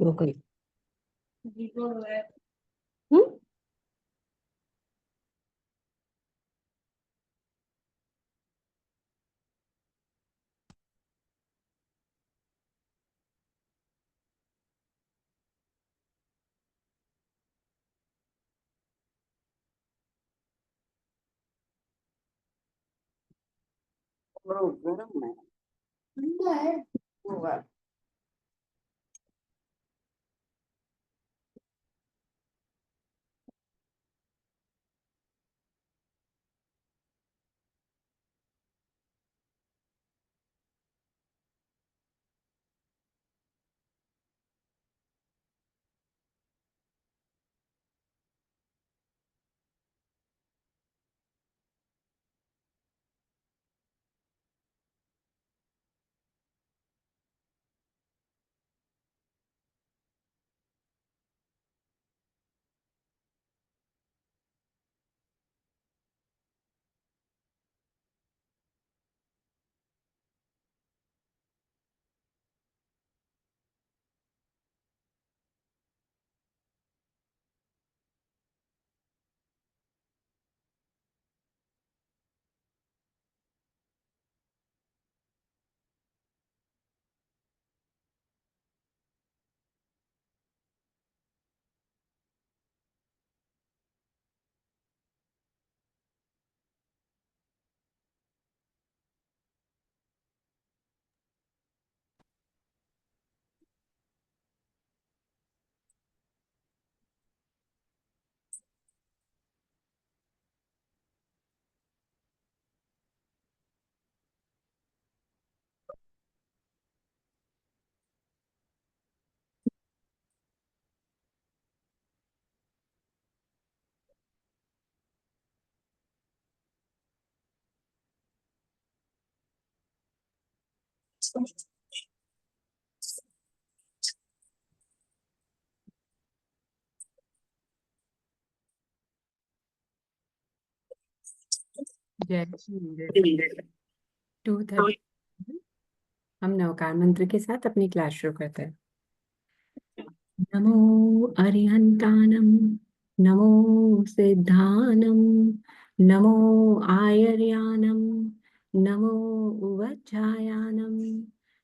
Broccoli. हम्म। गरम है, ठंडा है होगा। जय 2:30 हम नवकार मंत्र के साथ अपनी क्लास शुरू करते हैं। नमो अरिहंतानम, नमो सिद्धानम, नमो आयर्यानम, नमो उवज्जायानम,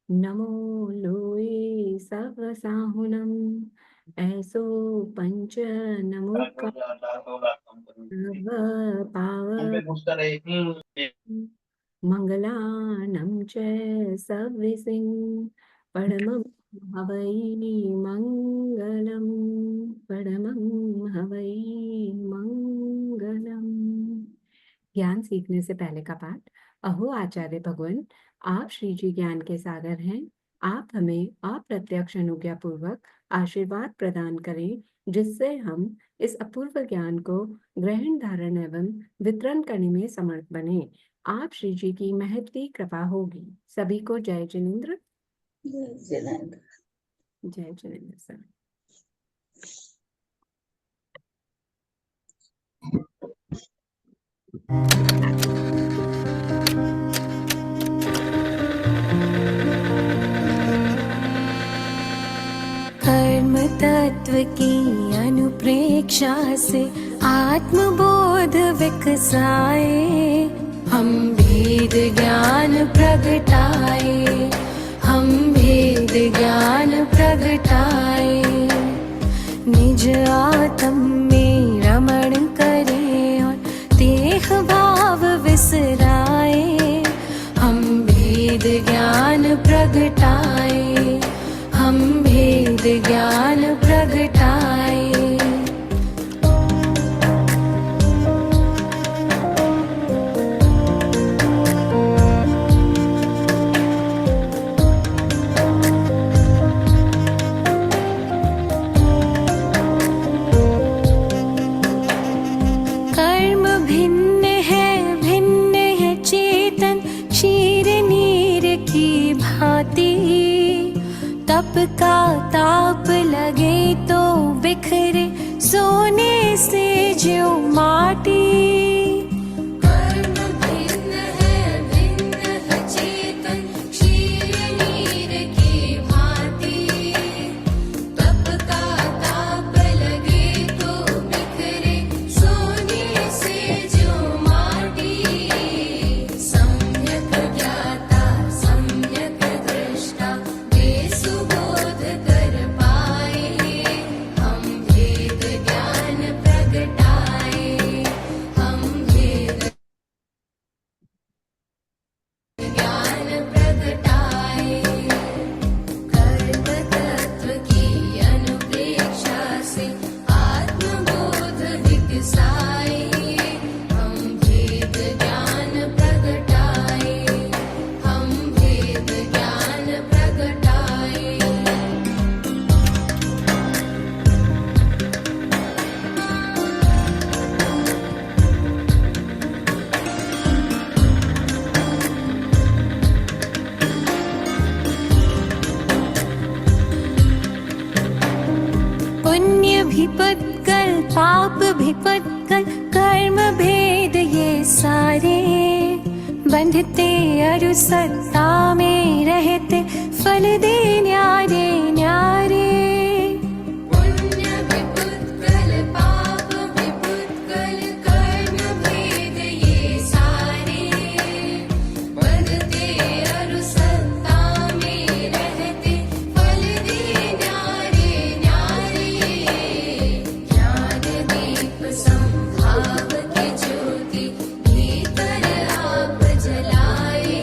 नमो लोये सवसाहुनम, ऐसो पंच नमो मंगलानं च सव्विसिं परमं हवै मंगलम, परमं हवै मंगलम। ज्ञान सीखने से पहले का पाठ। अहो आचार्य भगवान, आप श्री जी ज्ञान के सागर हैं। आप हमें अप्रत्यक्ष अनुज्ञा पूर्वक आशीर्वाद प्रदान करें, जिससे हम इस अपूर्व ज्ञान को ग्रहण, धारण एवं वितरण करने में समर्थ बने। आप श्री जी की महती कृपा होगी। सभी को जय जिनेन्द्र। जय जिनेन्द्र सर। कर्म तत्व की अनुप्रेक्षा से आत्मबोध विकसाए, हम भेद ज्ञान प्रगटाए, हम भेद ज्ञान प्रगटाए। निज आत्म में रमण करें और देह भाव विसराए, हम भेद ज्ञान प्रगटाए, हम भेद ज्ञान प्रगटाए। कर्म भिन्न है चेतन क्षीर नीर की भांति, तप का ताप लगे तो बिखरे सोने से ज्यों माटी। कर्म भिन्न है चेतन क्षीर नीर की भांति, तप भी पुत्कल पाप भी पुत्कल कर्म भेद ये सारे, बंधते अरु सत्ता में रहते फल दे न्यारे न्यारे। पुण्य भी पुत्कल पाप भी पुत्कल कर्म भेद ये सारे, बंधते अरु सत्ता में रहते फल दे न्यारे न्यारे। ज्ञान दीप संभाव के ज्योति भीतर आप जलाए,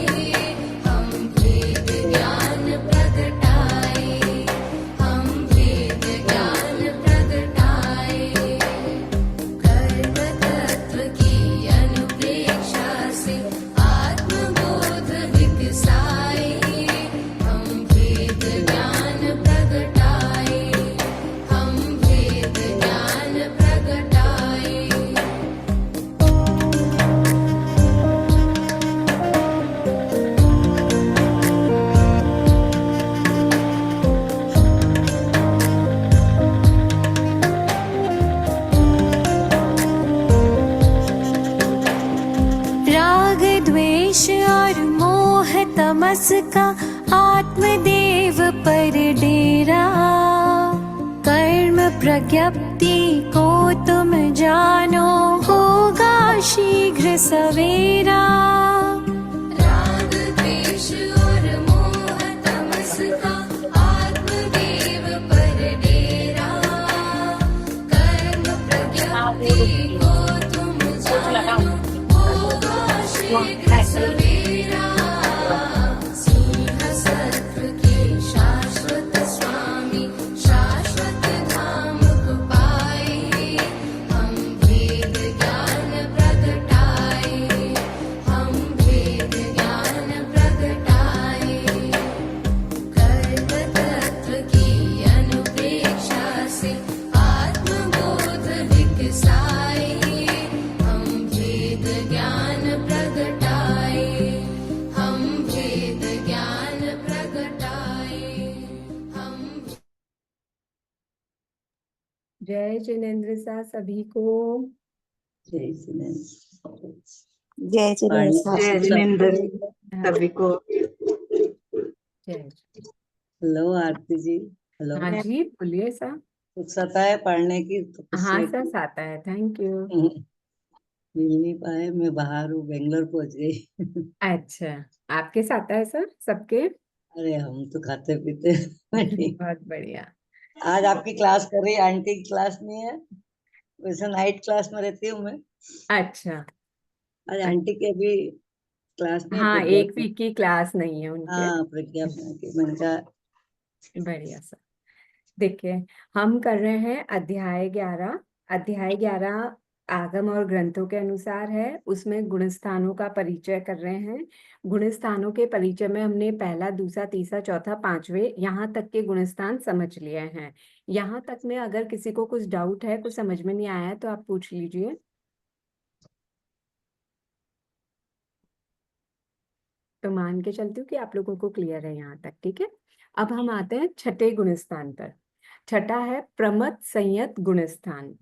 हम भेद ज्ञान प्रगटाए, हम भेद ज्ञान प्रगटाए। कर्म तत्व की अनुप्रेक्षा से आत्मबोध विकसाए, हम भेद ज्ञान प्रगटाए, हम भेद ज्ञान प्रगटाए। राग द्वेष और मोह तमस का आत्मदेव पर डेरा, कर्म प्रज्ञप्ति को तुम जानो होगा शीघ्र सवेरा। राग द्वेष और मोह तमस का आत्मदेव पर डेरा, कर्म प्रज्ञप्ति को तुम जानो होगा शीघ्र सवेरा। सिंह सत्व के शाश्वत स्वामी शाश्वत धाम को पाए, हम भेद ज्ञान प्रगटाए, हम भेद ज्ञान प्रगटाए। कर्म तत्व की अनुप्रेक्षा से आत्मबोध विकसाए, हम भेद ज्ञान प्रगटाए, हम भेद ज्ञान प्रगटाए, हम। जय जिनेन्द्र सा सभी को। जय जिनेन्द्र। जय जय जिनेन्द्र सभी को। जय। हेलो आरती जी। हेलो। हाँ जी बोलिए सा। कुछ आता है पढ़ने की तो हाँ सर आता है, थैंक यू। मिल नहीं पाए, मैं बाहर हूँ, बेंगलोर पहुंच गई। अच्छा, आपके साथ है सर सबके? अरे हम तो खाते पीते बहुत बढ़िया। आज आपकी क्लास कर रही, आंटी की क्लास नहीं है, वैसे नाइट क्लास में रहती हूँ मैं। अच्छा, आज आंटी की अभी क्लास नहीं है, हाँ प्रज्ञा एक की। वीक की क्लास नहीं है उनके। हाँ प्रज्ञा की, मैंने कहा बढ़िया सर। देखिए, हम कर रहे हैं अध्याय 11। अध्याय 11 आगम और ग्रंथों के अनुसार है। उसमें गुण स्थानों का परिचय कर रहे हैं। गुण स्थानों के परिचय में हमने पहला, दूसरा, तीसरा, चौथा, पांचवे यहाँ तक के गुण स्थान समझ लिए हैं। यहाँ तक में अगर किसी को कुछ डाउट है, कुछ समझ में नहीं आया है, तो आप पूछ लीजिए। तो मान के चलती हूँ कि आप लोगों को क्लियर है यहाँ तक, ठीक है। अब हम आते हैं छठे गुण स्थान पर। छठा है प्रमथ संयत गुण स्थान।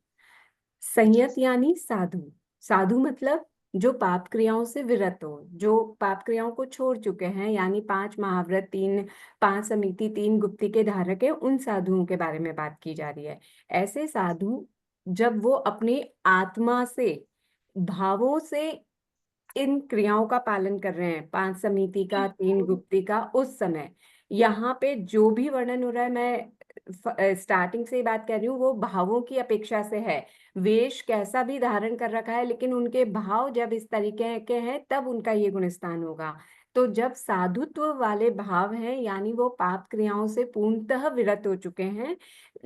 संयत यानी साधु। साधु मतलब जो पाप क्रियाओं से विरत हो, जो पाप क्रियाओं को छोड़ चुके हैं, यानी 5 महाव्रत, 5 समिति, 3 गुप्ती के धारक है, उन साधुओं के बारे में बात की जा रही है। ऐसे साधु जब वो अपनी आत्मा से, भावों से इन क्रियाओं का पालन कर रहे हैं, 5 समिति का, 3 गुप्ती का, उस समय यहाँ पे जो भी वर्णन हो रहा है, मैं स्टार्टिंग से ही बात कर रही हूँ, वो भावों की अपेक्षा से है। वेश कैसा भी धारण कर रखा है, लेकिन उनके भाव जब इस तरीके के हैं, तब उनका ये गुणस्थान होगा। तो जब साधुत्व वाले भाव हैं, यानी वो पाप क्रियाओं से पूर्णतः विरत हो चुके हैं,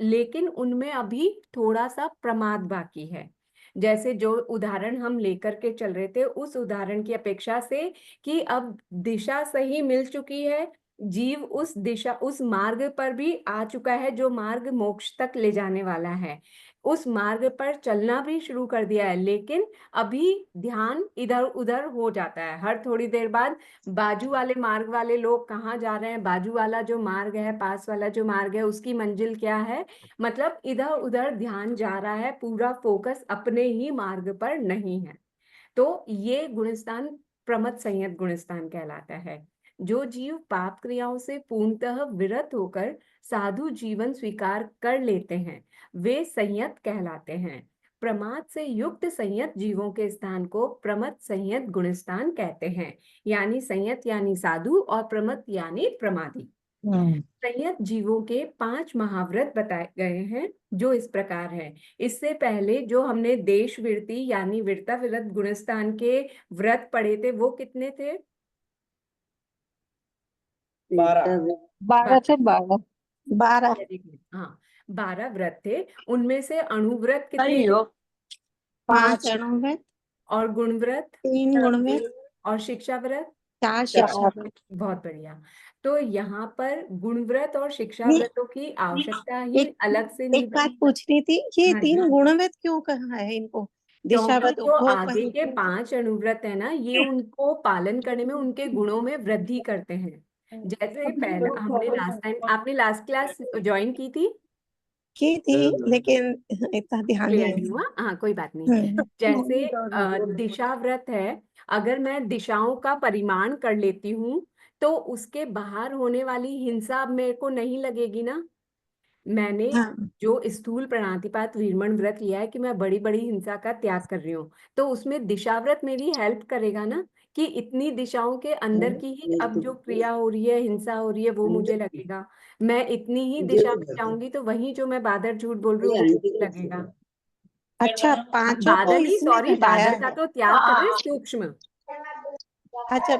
लेकिन उनमें अभी थोड़ा सा प्रमाद बाकी है। जैसे जो उदाहरण हम लेकर के चल रहे थे, उस उदाहरण की अपेक्षा से कि अब दिशा सही मिल चुकी है, जीव उस दिशा, उस मार्ग पर भी आ चुका है जो मार्ग मोक्ष तक ले जाने वाला है। उस मार्ग पर चलना भी शुरू कर दिया है, लेकिन अभी ध्यान इधर उधर हो जाता है। हर थोड़ी देर बाद बाजू वाले मार्ग वाले लोग कहाँ जा रहे हैं, बाजू वाला जो मार्ग है, पास वाला जो मार्ग है, उसकी मंजिल क्या है, मतलब इधर उधर ध्यान जा रहा है, पूरा फोकस अपने ही मार्ग पर नहीं है। तो ये गुणस्थान प्रमथ संयत गुणस्थान कहलाता है। जो जीव पाप क्रियाओं से पूर्णतः विरत होकर साधु जीवन स्वीकार कर लेते हैं, वे संयत कहलाते हैं। प्रमाद से युक्त संयत जीवों के स्थान को प्रमथ संयत गुणस्थान कहते हैं। यानी संयत यानी साधु और प्रमथ यानी प्रमादी। संयत जीवों के 5 महाव्रत बताए गए हैं, जो इस प्रकार है। इससे पहले जो हमने देश विरति यानी वीरता विरत गुणस्थान के व्रत पढ़े थे, वो कितने थे? 12 से 12 हाँ, 12 व्रत थे। उनमें से अणुव्रत कितने थे? 5 अणुव्रत, और गुणव्रत 3 गुणव्रत, और शिक्षा व्रत 4 शिक्षा व्रत। बहुत बढ़िया। तो यहाँ पर गुणव्रत और शिक्षा नहीं, व्रतों की आवश्यकता ही अलग से नहीं एक बात बनी। पूछनी थी, ये हाँ जी। 3 गुणव्रत क्यों कहा है इनको? क्योंकि दिशावत, जो उपभोग, आगे के 5 अनुव्रत है ना, ये उनको पालन करने में, उनके गुणों में वृद्धि करते हैं। जैसे पहला हमने लास्ट टाइम, आपने लास्ट क्लास ज्वाइन की थी? की थी, लेकिन इतना ध्यान क्लियर नहीं नहीं हुआ? हाँ, कोई बात नहीं। हम्म, जैसे दिशा व्रत है, अगर मैं दिशाओं का परिमाण कर लेती हूँ, तो उसके बाहर होने वाली हिंसा अब मेरे को नहीं लगेगी ना। मैंने हाँ, जो स्थूल प्राणातिपात वीरमण व्रत लिया है कि मैं बड़ी बड़ी हिंसा का त्याग कर रही हूँ, तो उसमें दिशा व्रत मेरी हेल्प करेगा ना, कि इतनी दिशाओं के अंदर की ही अब जो क्रिया हो रही है, हिंसा हो रही है, वो मुझे लगेगा। मैं इतनी ही दिशा में जाऊंगी तो वहीं जो मैं बादर झूठ बोल रही हूँ वो मुझे लगेगा। अच्छा, पांचों को बादर ही, इसमें सॉरी, घटाया बादर का है। तो त्याग कर रहे हैं, सूक्ष्म। अच्छा,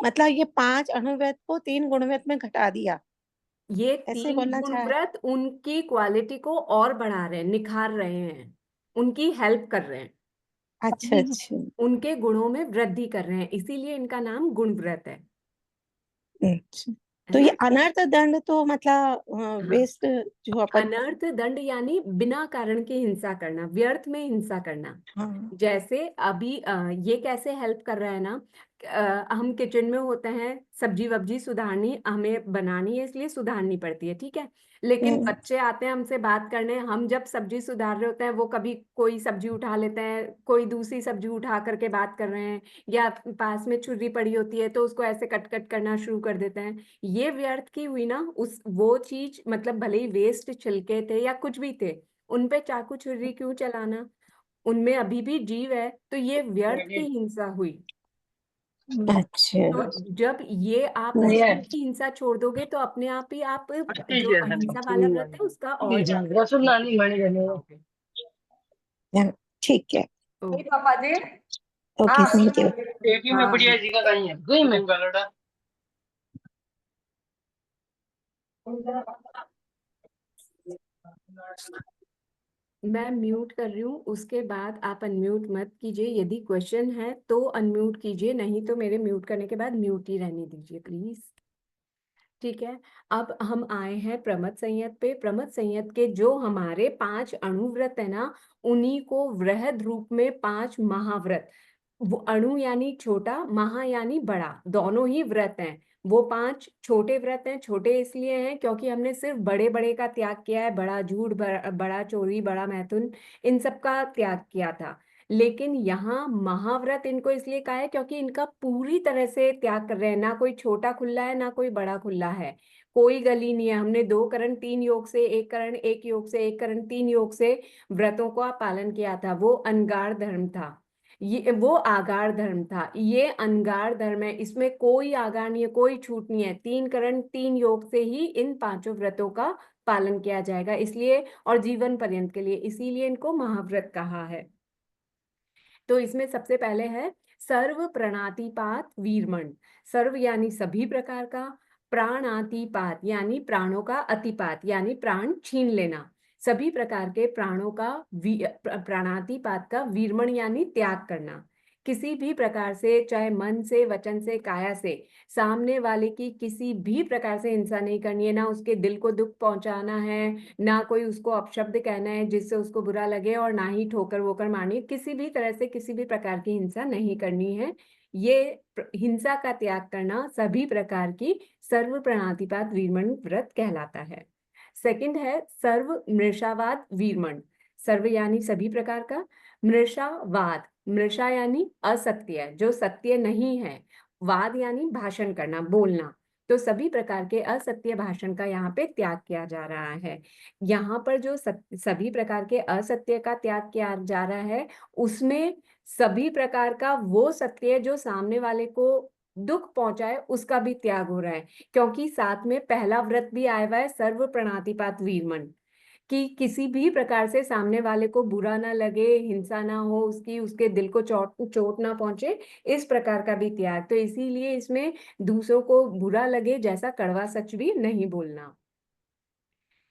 मतलब ये 5 अणुव्रत को 3 गुणव्रत में घटा दिया, ये ऐसे 3 बोलना गुण चाह। व्रत उनकी क्वालिटी को और बढ़ा रहे हैं, निखार रहे हैं, उनकी हेल्प कर रहे हैं, अच्छा अच्छा उनके गुणों में वृद्धि कर रहे हैं, इसीलिए इनका नाम गुण व्रत है अच्छा। तो ये ना? अनर्थ दंड तो मतलब हाँ, वेस्ट, जो अपन। अनर्थ दंड यानी बिना कारण की हिंसा करना, व्यर्थ में हिंसा करना। हाँ, जैसे अभी ये कैसे हेल्प कर रहा है ना, हम किचन में होते हैं, सब्जी वब्जी सुधारनी हमें बनानी है, इसलिए सुधारनी पड़ती है, ठीक है। लेकिन बच्चे आते हैं हमसे बात करने, हम जब सब्जी सुधार रहे होते हैं, वो कभी कोई सब्जी उठा लेते हैं, कोई दूसरी सब्जी उठा करके बात कर रहे हैं, या पास में छुरी पड़ी होती है तो उसको ऐसे कट कट करना शुरू कर देते हैं। ये व्यर्थ की हुई ना, उस वो चीज, मतलब भले ही वेस्ट छिलके थे या कुछ भी थे, उन पे चाकू छुरी क्यों चलाना? उनमें अभी भी जीव है, तो ये व्यर्थ की हिंसा हुई। अच्छा तो जब ये आप जीव की हिंसा छोड़ दोगे, तो अपने आप ही आप जो अहिंसा वाला व्रत है उसका और ज्यादा पाओगे। ठीक है। तो ओके, थैंक यू। मैं म्यूट कर रही हूँ, उसके बाद आप अनम्यूट मत कीजिए। यदि क्वेश्चन है तो अनम्यूट कीजिए, नहीं तो मेरे म्यूट करने के बाद म्यूट ही रहने दीजिए प्लीज। ठीक है, अब हम आए हैं प्रमथ संयत पे। प्रमथ संयत के जो हमारे 5 अणुव्रत है ना, उन्हीं को वृहद रूप में 5 महाव्रत, वो अणु यानी छोटा, महा यानी बड़ा, दोनों ही व्रत हैं। वो 5 छोटे व्रत हैं। छोटे इसलिए हैं क्योंकि हमने सिर्फ बड़े बड़े का त्याग किया है, बड़ा झूठ, बड़ा चोरी, बड़ा मैथुन, इन सब का त्याग किया था। लेकिन यहाँ महाव्रत इनको इसलिए कहा है क्योंकि इनका पूरी तरह से त्याग कर रहे हैं, ना कोई छोटा खुला है ना कोई बड़ा खुला है, कोई गली नहीं है। हमने 2 करण 3 योग से, 1 करण 1 योग से, 1 करण 3 योग से व्रतों का पालन किया था। वो अनगार धर्म था, ये वो आगार धर्म था, ये अनगार धर्म है। इसमें कोई आगार नहीं है, कोई छूट नहीं है। 3 करण 3 योग से ही इन 5 व्रतों का पालन किया जाएगा, इसलिए, और जीवन पर्यंत के लिए, इसीलिए इनको महाव्रत कहा है। तो इसमें सबसे पहले है सर्व प्राणातिपात वीरमण। सर्व यानी सभी प्रकार का, प्राणातिपात यानी प्राणों का अतिपात यानी प्राण छीन लेना, सभी प्रकार के प्राणों का प्राणातिपात का वीरमण यानी त्याग करना। किसी भी प्रकार से, चाहे मन से, वचन से, काया से, सामने वाले की किसी भी प्रकार से हिंसा नहीं करनी है। ना उसके दिल को दुख पहुंचाना है, ना कोई उसको अपशब्द कहना है जिससे उसको बुरा लगे, और ना ही ठोकर वोकर मारनी है। किसी भी तरह से किसी भी प्रकार की हिंसा नहीं करनी है। ये हिंसा का त्याग करना सभी प्रकार की सर्व प्रणतिपात वीरमण व्रत कहलाता है। सेकंड है सर्व मृषावाद वीरमण। सर्व यानी सभी प्रकार का, मृषावाद, मृषा यानी असत्य, जो सत्य नहीं है, वाद यानी भाषण करना, बोलना। तो सभी प्रकार के असत्य भाषण का यहाँ पे त्याग किया जा रहा है। यहाँ पर जो सभी प्रकार के असत्य का त्याग किया जा रहा है, उसमें सभी प्रकार का वो सत्य जो सामने वाले को दुख पहुंचाए उसका भी त्याग हो रहा है। क्योंकि साथ में पहला व्रत भी आया हुआ है, सर्व प्रणतिपात वीरमण, कि किसी भी प्रकार से सामने वाले को बुरा ना लगे, हिंसा ना हो उसकी, उसके दिल को चोट ना पहुंचे, इस प्रकार का भी त्याग। तो इसीलिए इसमें दूसरों को बुरा लगे जैसा कड़वा सच भी नहीं बोलना।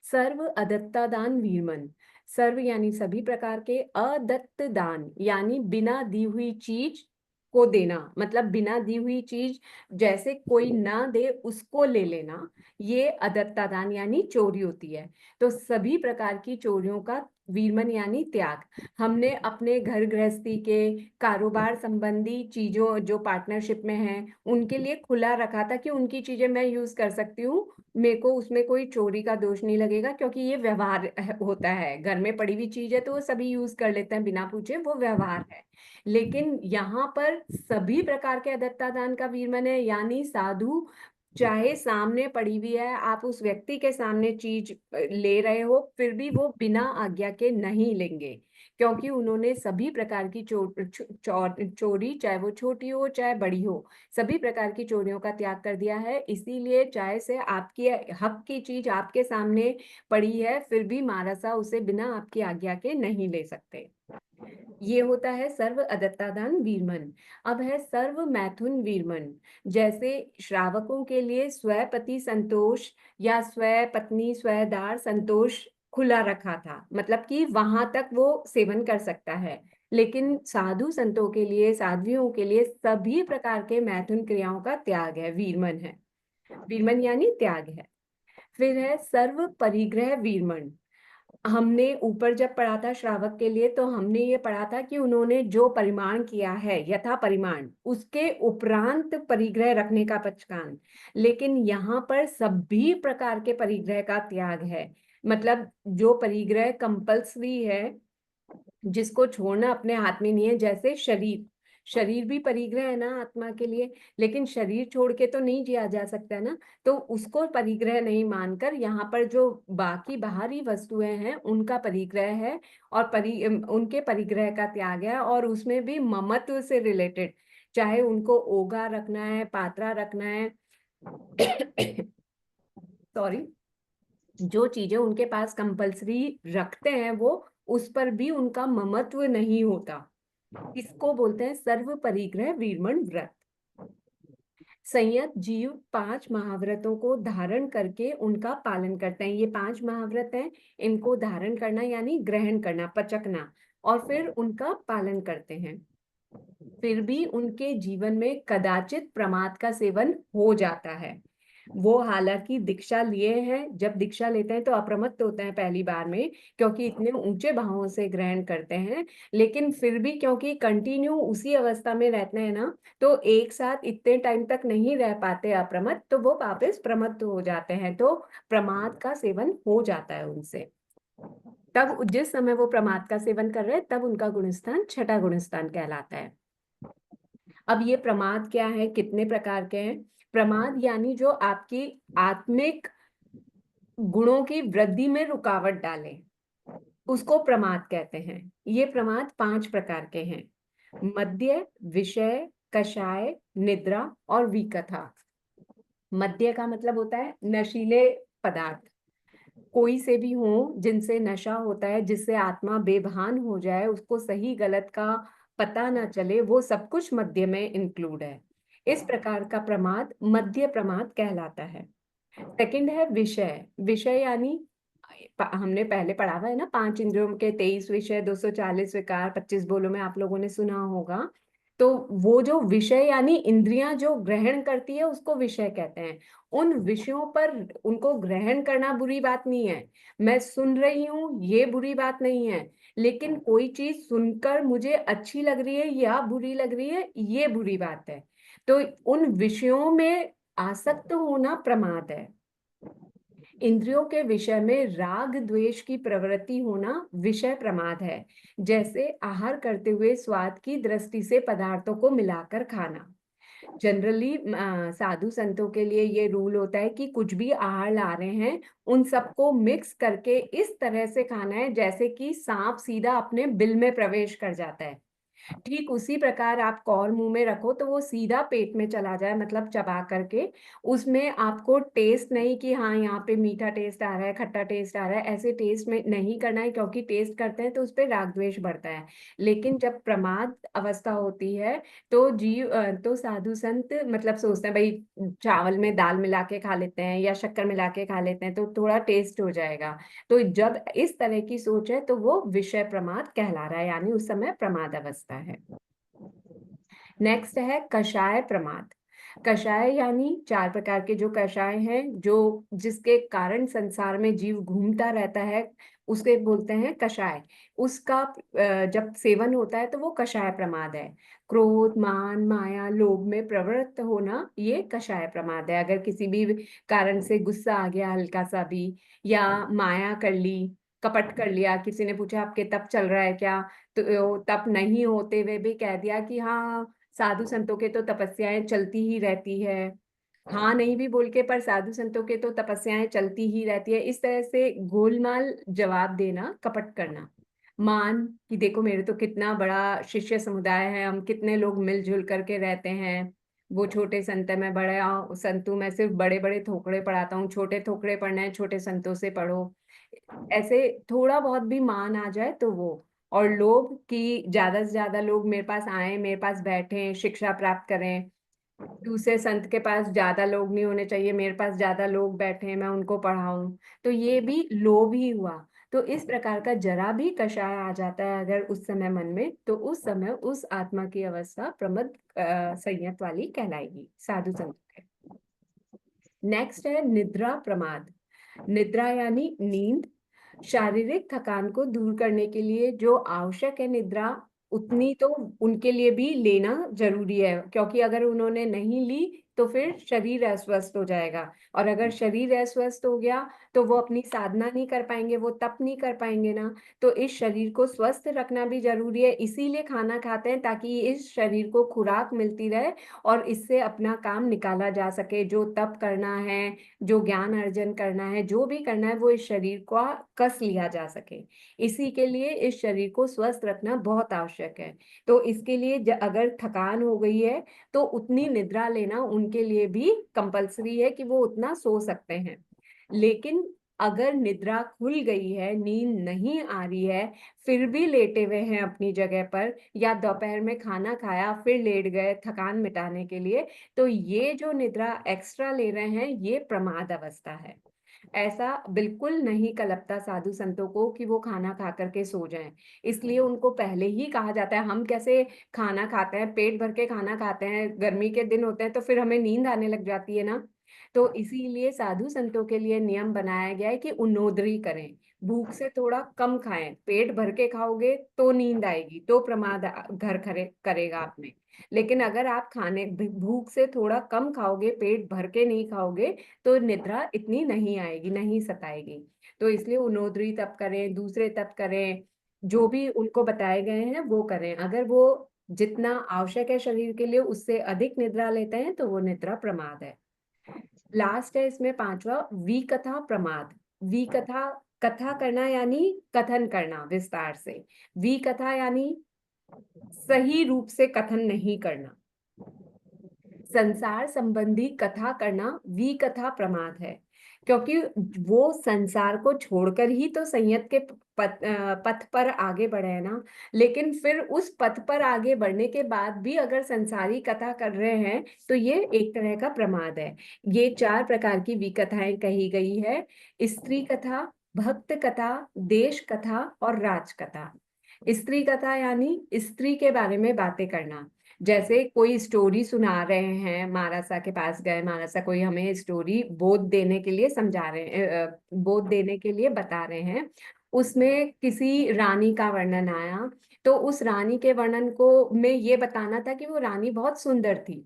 सर्व अदत्ता दान वीरमन। सर्व यानी सभी प्रकार के, अदत्त दान यानी बिना दी हुई चीज को देना, मतलब बिना दी हुई चीज जैसे कोई ना दे उसको ले लेना, ये अदत्ता दान यानी चोरी होती है। तो सभी प्रकार की चोरियों का वीरमन यानी त्याग। हमने अपने घर गृहस्थी के, कारोबार संबंधी चीजों जो पार्टनरशिप में हैं उनके लिए खुला रखा था कि उनकी चीजें मैं यूज कर सकती हूँ, मेरे को उसमें कोई चोरी का दोष नहीं लगेगा, क्योंकि ये व्यवहार होता है। घर में पड़ी हुई चीज है तो वो सभी यूज कर लेते हैं बिना पूछे, वो व्यवहार है। लेकिन यहाँ पर सभी प्रकार के अदत्ता दान का वीरमन है, यानी साधु चाहे सामने पड़ी हुई है, आप उस व्यक्ति के सामने चीज ले रहे हो, फिर भी वो बिना आज्ञा के नहीं लेंगे, क्योंकि उन्होंने सभी प्रकार की चोरी, चाहे वो छोटी हो चाहे बड़ी हो, सभी प्रकार की चोरियों का त्याग कर दिया है। इसीलिए चाहे से आपकी हक की चीज आपके सामने पड़ी है, फिर भी मारसा उसे बिना आपकी आज्ञा के नहीं ले सकते। ये होता है सर्व अदत्तादान वीरमन। अब है सर्व मैथुन वीरमन। जैसे श्रावकों के लिए स्वपति संतोष या स्वपत्नी स्वदार संतोष खुला रखा था, मतलब कि वहां तक वो सेवन कर सकता है। लेकिन साधु संतों के लिए, साध्वियों के लिए सभी प्रकार के मैथुन क्रियाओं का त्याग है, वीरमन है। वीरमन यानी त्याग है। फिर है सर्व परिग्रह वीरमन। हमने ऊपर जब पढ़ा था श्रावक के लिए, तो हमने ये पढ़ा था कि उन्होंने जो परिमाण किया है यथा परिमाण, उसके उपरांत परिग्रह रखने का पचकान। लेकिन यहाँ पर सभी प्रकार के परिग्रह का त्याग है। मतलब जो परिग्रह कंपल्सरी है, जिसको छोड़ना अपने हाथ में नहीं है, जैसे शरीर, शरीर भी परिग्रह है ना आत्मा के लिए, लेकिन शरीर छोड़ के तो नहीं जिया जा सकता ना, तो उसको परिग्रह नहीं मानकर यहाँ पर जो बाकी बाहरी वस्तुएं हैं उनका परिग्रह है, और उनके परिग्रह का त्याग है। और उसमें भी ममत्व से रिलेटेड, चाहे उनको ओगा रखना है, पात्रा रखना है सॉरी, जो चीजें उनके पास कंपल्सरी रखते हैं वो, उस पर भी उनका ममत्व नहीं होता। इसको बोलते हैं सर्व परिग्रह वीरमण व्रत। संयत जीव 5 महाव्रतों को धारण करके उनका पालन करते हैं। ये 5 महाव्रत हैं, इनको धारण करना यानी ग्रहण करना, पचकना, और फिर उनका पालन करते हैं। फिर भी उनके जीवन में कदाचित प्रमाद का सेवन हो जाता है। वो हालांकि दीक्षा लिए हैं, जब दीक्षा लेते हैं तो अप्रमत्त होते हैं पहली बार में, क्योंकि इतने ऊंचे भावों से ग्रहण करते हैं। लेकिन फिर भी क्योंकि कंटिन्यू उसी अवस्था में रहते हैं ना, तो एक साथ इतने टाइम तक नहीं रह पाते अप्रमत्त, तो वो वापस प्रमत्त हो जाते हैं, तो प्रमाद का सेवन हो जाता है उनसे। तब जिस समय वो प्रमाद का सेवन कर रहे हैं, तब उनका गुणस्थान छठा गुणस्थान कहलाता है। अब ये प्रमाद क्या है, कितने प्रकार के हैं? प्रमाद यानी जो आपकी आत्मिक गुणों की वृद्धि में रुकावट डाले, उसको प्रमाद कहते हैं। ये प्रमाद 5 प्रकार के हैं: मद्य, विषय, कषाय, निद्रा और विकथा। मद्य का मतलब होता है नशीले पदार्थ, कोई से भी हो जिनसे नशा होता है, जिससे आत्मा बेभान हो जाए, उसको सही गलत का पता ना चले, वो सब कुछ मद्य में इंक्लूड है। इस प्रकार का प्रमाद मद्य प्रमाद कहलाता है। सेकंड है विषय। विषय यानी हमने पहले पढ़ा हुआ है ना, 5 इंद्रियों के 23 विषय, 240 विकार, 25 बोलों में आप लोगों ने सुना होगा। तो वो जो विषय यानी इंद्रियां जो ग्रहण करती है उसको विषय कहते हैं। उन विषयों पर उनको ग्रहण करना बुरी बात नहीं है, मैं सुन रही हूँ ये बुरी बात नहीं है, लेकिन कोई चीज सुनकर मुझे अच्छी लग रही है या बुरी लग रही है ये बुरी बात है। तो उन विषयों में आसक्त होना प्रमाद है। इंद्रियों के विषय में राग द्वेष की प्रवृत्ति होना विषय प्रमाद है। जैसे आहार करते हुए स्वाद की दृष्टि से पदार्थों को मिलाकर खाना। जनरली साधु संतों के लिए ये रूल होता है कि कुछ भी आहार ला रहे हैं उन सबको मिक्स करके इस तरह से खाना है जैसे कि सांप सीधा अपने बिल में प्रवेश कर जाता है। ठीक उसी प्रकार आप कौर मुंह में रखो तो वो सीधा पेट में चला जाए, मतलब चबा करके। उसमें आपको टेस्ट नहीं कि हाँ यहाँ पे मीठा टेस्ट आ रहा है, खट्टा टेस्ट आ रहा है, ऐसे टेस्ट में नहीं करना है, क्योंकि टेस्ट करते हैं तो उस पर राग द्वेष बढ़ता है। लेकिन जब प्रमाद अवस्था होती है तो तो साधु संत मतलब सोचते हैं भाई चावल में दाल मिला के खा लेते हैं या शक्कर मिला के खा लेते हैं तो थोड़ा टेस्ट हो जाएगा। तो जब इस तरह की सोच है तो वो विषय प्रमाद कहला रहा है, यानी उस समय प्रमाद अवस्था है। नेक्स्ट है कषाय प्रमाद। कषाय यानी 4 प्रकार के जो कषाय हैं, जो जिसके कारण संसार में जीव घूमता रहता है उसके बोलते हैं कषाय। उसका जब सेवन होता है तो वो कषाय प्रमाद है। क्रोध मान माया लोभ में प्रवृत्त होना ये कषाय प्रमाद है। अगर किसी भी कारण से गुस्सा आ गया हल्का सा भी, या माया कर ली, कपट कर लिया, किसी ने पूछा आपके तप चल रहा है क्या, तो तप नहीं होते हुए भी कह दिया कि हाँ साधु संतों के तो तपस्याएं चलती ही रहती है, हाँ नहीं भी बोल के पर साधु संतों के तो तपस्याएं चलती ही रहती है, इस तरह से गोलमाल जवाब देना कपट करना। मान कि देखो मेरे तो कितना बड़ा शिष्य समुदाय है, हम कितने लोग मिलजुल करके रहते हैं, वो छोटे संत है मैं बड़े संतू, मैं सिर्फ बड़े बड़े थोकड़े पढ़ाता हूँ, छोटे थोकड़े पढ़ना है छोटे संतों से पढ़ो। ऐसे थोड़ा बहुत भी मान आ जाए तो वो। और लोभ कि ज्यादा से ज्यादा लोग मेरे पास आए, मेरे पास बैठे, शिक्षा प्राप्त करें। दूसरे संत के पास ज्यादा लोग नहीं होने चाहिए, मेरे पास ज्यादा लोग बैठे मैं उनको पढ़ाऊं, तो ये भी लोभ ही हुआ। तो इस प्रकार का जरा भी कषाय आ जाता है अगर उस समय मन में, तो उस समय उस आत्मा की अवस्था प्रमद संयत वाली कहलाएगी साधु संत के। नेक्स्ट है निद्रा प्रमाद। निद्रा यानी नींद। शारीरिक थकान को दूर करने के लिए जो आवश्यक है निद्रा, उतनी तो उनके लिए भी लेना जरूरी है, क्योंकि अगर उन्होंने नहीं ली तो फिर शरीर अस्वस्थ हो जाएगा, और अगर शरीर अस्वस्थ हो गया तो वो अपनी साधना नहीं कर पाएंगे, वो तप नहीं कर पाएंगे ना। तो इस शरीर को स्वस्थ रखना भी जरूरी है, इसीलिए खाना खाते हैं ताकि इस शरीर को खुराक मिलती रहे और इससे अपना काम निकाला जा सके, जो तप करना है, जो ज्ञान अर्जन करना है, जो भी करना है वो इस शरीर को कस लिया जा सके। इसी के लिए इस शरीर को स्वस्थ रखना बहुत आवश्यक है। तो इसके लिए अगर थकान हो गई है तो उतनी निद्रा लेना उनके लिए भी कंपलसरी है कि वो उतना सो सकते हैं। लेकिन अगर निद्रा खुल गई है, नींद नहीं आ रही है, फिर भी लेटे हुए हैं अपनी जगह पर, या दोपहर में खाना खाया फिर लेट गए थकान मिटाने के लिए, तो ये जो निद्रा एक्स्ट्रा ले रहे हैं ये प्रमाद अवस्था है। ऐसा बिल्कुल नहीं कलपता साधु संतों को कि वो खाना खा करके सो जाएं। इसलिए उनको पहले ही कहा जाता है, हम कैसे खाना खाते हैं, पेट भर के खाना खाते हैं, गर्मी के दिन होते हैं तो फिर हमें नींद आने लग जाती है ना। तो इसीलिए साधु संतों के लिए नियम बनाया गया है कि उन्नोदरी करें, भूख से थोड़ा कम खाएं। पेट भर के खाओगे तो नींद आएगी, तो प्रमाद घर खरे करेगा आप में। लेकिन अगर आप खाने भूख से थोड़ा कम खाओगे, पेट भर के नहीं खाओगे, तो निद्रा इतनी नहीं आएगी, नहीं सताएगी। तो इसलिए उन्नोदरी तप करें, दूसरे तप करें, जो भी उनको बताए गए हैं वो करें। अगर वो जितना आवश्यक है शरीर के लिए उससे अधिक निद्रा लेते हैं तो वो निद्रा प्रमाद है। लास्ट है इसमें 5वां विकथा प्रमाद। विकथा, कथा करना यानी कथन करना विस्तार से, विकथा यानी सही रूप से कथन नहीं करना। संसार संबंधी कथा करना विकथा प्रमाद है, क्योंकि वो संसार को छोड़कर ही तो संयत के पथ पर आगे बढ़े है ना। लेकिन फिर उस पथ पर आगे बढ़ने के बाद भी अगर संसारी कथा कर रहे हैं तो ये एक तरह का प्रमाद है। ये 4 प्रकार की विकथाएं कही गई है: स्त्री कथा, भक्त कथा, देश कथा और राज कथा। स्त्री कथा यानी स्त्री के बारे में बातें करना, जैसे कोई स्टोरी सुना रहे हैं, मारासा के पास गए, मारासा कोई हमें स्टोरी बोध देने के लिए समझा रहे हैं, बोध देने के लिए बता रहे हैं। उसमें किसी रानी का वर्णन आया, तो उस रानी के वर्णन को में ये बताना था कि वो रानी बहुत सुंदर थी,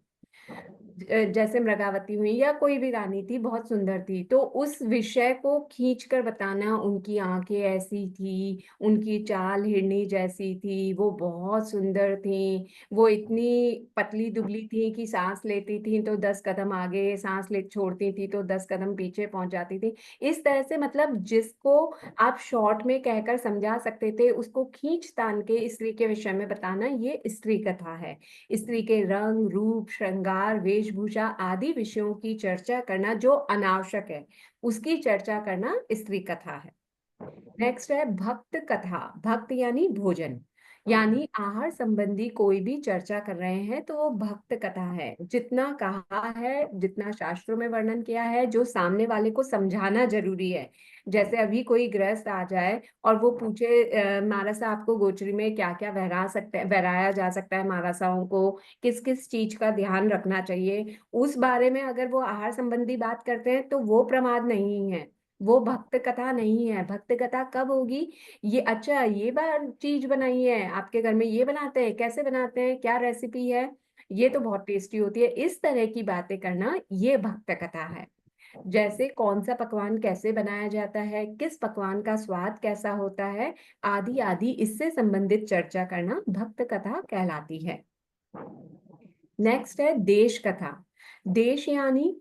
जैसे मृगावती हुई या कोई भी रानी थी, बहुत सुंदर थी। तो उस विषय को खींच कर बताना, उनकी आंखें ऐसी थी, उनकी चाल हिरनी जैसी थी, वो बहुत सुंदर थी, वो इतनी पतली दुबली थी कि सांस लेती थी तो 10 कदम आगे, सांस ले छोड़ती थी तो 10 कदम पीछे पहुंच जाती थी। इस तरह से मतलब जिसको आप शॉर्ट में कहकर समझा सकते थे, उसको खींच तान के स्त्री के विषय में बताना, ये स्त्री कथा है। स्त्री के रंग, रूप, श्रृंगार, वेशभूषा आदि विषयों की चर्चा करना जो अनावश्यक है, उसकी चर्चा करना स्त्री कथा है। नेक्स्ट है भक्त कथा। भक्त यानी भोजन, यानी आहार संबंधी कोई भी चर्चा कर रहे हैं तो वो भक्त कथा है। जितना कहा है, जितना शास्त्रों में वर्णन किया है, जो सामने वाले को समझाना जरूरी है। जैसे अभी कोई गृहस्थ आ जाए और वो पूछे, मारासा आपको गोचरी में क्या क्या बहराया जा सकता है, मारासाओं को किस किस चीज का ध्यान रखना चाहिए, उस बारे में अगर वो आहार संबंधी बात करते हैं तो वो प्रमाद नहीं है, वो भक्त कथा नहीं है। भक्त कथा कब होगी? ये अच्छा, ये बार चीज बनाई है आपके घर में, ये बनाते हैं, कैसे बनाते हैं, क्या रेसिपी है, ये तो बहुत टेस्टी होती है, इस तरह की बातें करना, ये भक्त कथा है। जैसे कौन सा पकवान कैसे बनाया जाता है, किस पकवान का स्वाद कैसा होता है, आदि आदि इससे संबंधित चर्चा करना भक्त कथा कहलाती है। नेक्स्ट है देश कथा। देश यानी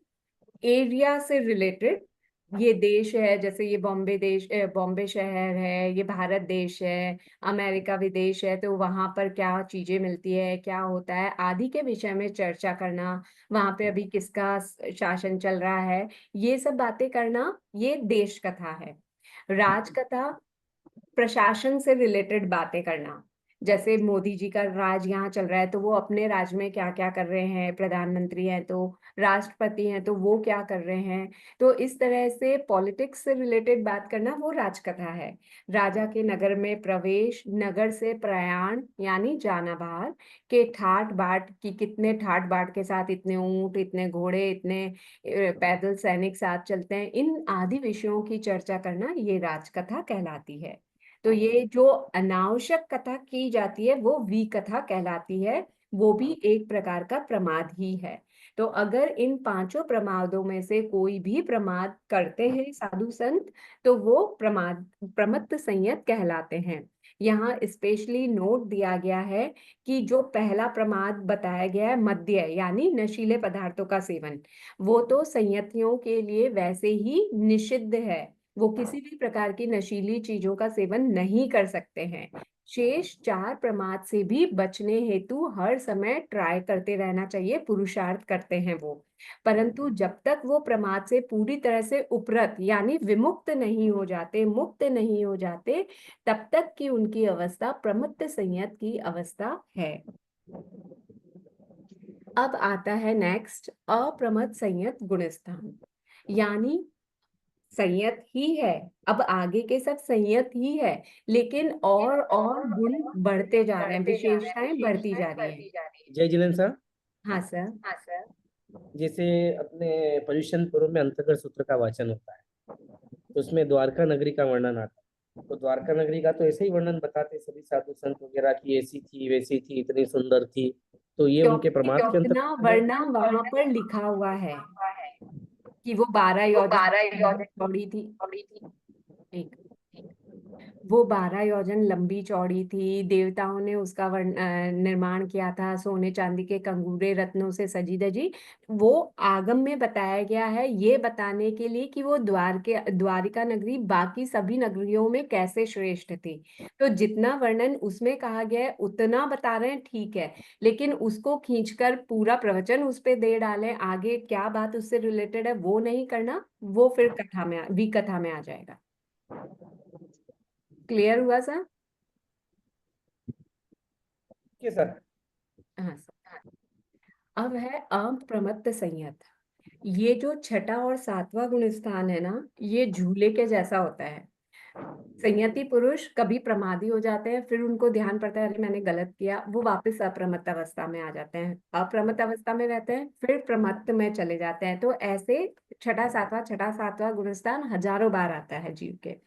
एरिया से रिलेटेड, ये देश है, जैसे ये बॉम्बे देश, बॉम्बे शहर है, ये भारत देश है, अमेरिका विदेश है, तो वहां पर क्या चीजें मिलती है, क्या होता है, आदि के विषय में चर्चा करना, वहां पे अभी किसका शासन चल रहा है, ये सब बातें करना, ये देश कथा है। राजकथा प्रशासन से रिलेटेड बातें करना, जैसे मोदी जी का राज यहाँ चल रहा है तो वो अपने राज्य में क्या क्या कर रहे हैं, प्रधानमंत्री हैं तो, राष्ट्रपति हैं तो वो क्या कर रहे हैं, तो इस तरह से पॉलिटिक्स से रिलेटेड बात करना, वो राजकथा है। राजा के नगर में प्रवेश, नगर से प्रयाण यानी जाना बाहर, के ठाट बाट की कितने ठाट बाट के साथ इतने ऊंट, इतने घोड़े, इतने पैदल सैनिक साथ चलते हैं, इन आदि विषयों की चर्चा करना, ये राजकथा कहलाती है। तो ये जो अनावश्यक कथा की जाती है वो विकथा कहलाती है, वो भी एक प्रकार का प्रमाद ही है। तो अगर इन पांचों प्रमादों में से कोई भी प्रमाद करते हैं साधु संत, तो वो प्रमाद प्रमत्त संयत कहलाते हैं। यहाँ स्पेशली नोट दिया गया है कि जो पहला प्रमाद बताया गया है, मद्य यानी नशीले पदार्थों का सेवन, वो तो संयतियों के लिए वैसे ही निषिद्ध है, वो किसी भी प्रकार की नशीली चीजों का सेवन नहीं कर सकते हैं। शेष 4 प्रमाद से भी बचने हेतु हर समय ट्राई करते रहना चाहिए, पुरुषार्थ करते हैं वो। परंतु जब तक वो प्रमाद से पूरी तरह से उपरत यानी विमुक्त नहीं हो जाते, मुक्त नहीं हो जाते, तब तक की उनकी अवस्था प्रमत्त संयत की अवस्था है। अब आता है नेक्स्ट अप्रमत्त संयत गुणस्थान, यानी संयत ही है, अब आगे के सब संयत ही है, लेकिन और गुण बढ़ते जा रहे हैं, विशेषताएं बढ़ती जा रही हैं। जय जिलन सर। हाँ सर। जैसे अपने पर्युषण पर्व में अंतर्गत सूत्र का वाचन होता है, तो उसमें द्वारका नगरी का वर्णन आता है। तो द्वारका नगरी का तो ऐसे ही वर्णन बताते सभी साधु संत वगैरह की, ऐसी थी वैसी थी, इतनी सुंदर थी, तो ये उनके प्रमाद के कितना अंतर्गत है। वर्णन वहां पर लिखा हुआ है कि वो 12 योजन चौड़ी थी, एक वो 12 योजन लंबी चौड़ी थी, देवताओं ने उसका निर्माण किया था, सोने चांदी के कंगूरे रत्नों से सजी धजी। वो आगम में बताया गया है, ये बताने के लिए कि वो द्वारिका नगरी बाकी सभी नगरियों में कैसे श्रेष्ठ थी। तो जितना वर्णन उसमें कहा गया है उतना बता रहे हैं, ठीक है, लेकिन उसको खींचकर पूरा प्रवचन उस पे दे डालें, आगे क्या बात उससे रिलेटेड है वो नहीं करना, वो फिर कथा में विकथा में आ जाएगा। क्लियर हुआ सर? सर हाँ सर। अब है अप्रमत्त संयत। ये जो छठा और 7वां गुण स्थान है ना, ये झूले के जैसा होता है। संयति पुरुष कभी प्रमादी हो जाते हैं, फिर उनको ध्यान पड़ता है अरे मैंने गलत किया, वो वापस अप्रमत्त अवस्था में आ जाते हैं, अप्रमत्त अवस्था में रहते हैं, फिर प्रमत्त में चले जाते हैं। तो ऐसे छठा सातवां गुणस्थान हजारों बार आता है जीव के।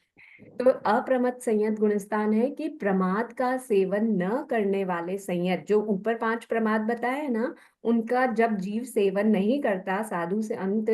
तो अप्रमत्त संयत गुणस्थान है कि प्रमाद का सेवन न करने वाले संयत, जो ऊपर 5 प्रमाद बताए हैं ना, उनका जब जीव सेवन नहीं करता, साधु से अंत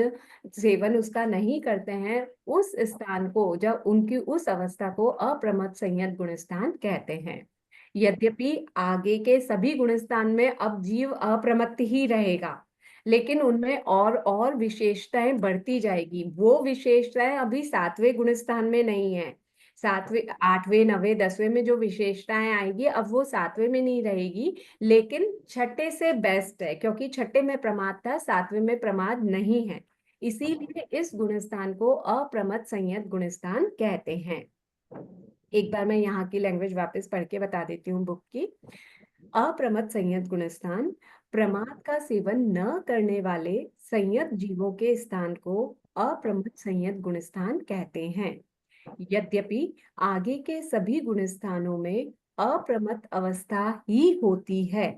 सेवन उसका नहीं करते हैं, उस स्थान को, जब उनकी उस अवस्था को अप्रमत्त संयत गुणस्थान कहते हैं। यद्यपि आगे के सभी गुणस्थान में अब जीव अप्रमत्त ही रहेगा, लेकिन उनमें और विशेषताएं बढ़ती जाएगी। वो विशेषताएं अभी 7वें गुणस्थान में नहीं है। 7वें 8वें 9वें 10वें में जो विशेषताएं आएगी अब वो 7वें में नहीं रहेगी, लेकिन छठे से बेस्ट है, क्योंकि छठे में प्रमाद था, 7वें में प्रमाद नहीं है। इसीलिए इस गुणस्थान को अप्रमत्त संयत गुणस्थान कहते हैं। एक बार मैं यहाँ की लैंग्वेज वापस पढ़ के बता देती हूँ बुक की। अप्रमत्त संयत गुणस्थान प्रमाद का सेवन न करने वाले संयत जीवों के स्थान को अप्रमत्त संयत गुणस्थान कहते हैं। यद्यपि आगे के सभी गुणस्थानों में अप्रमत्त अवस्था ही होती है,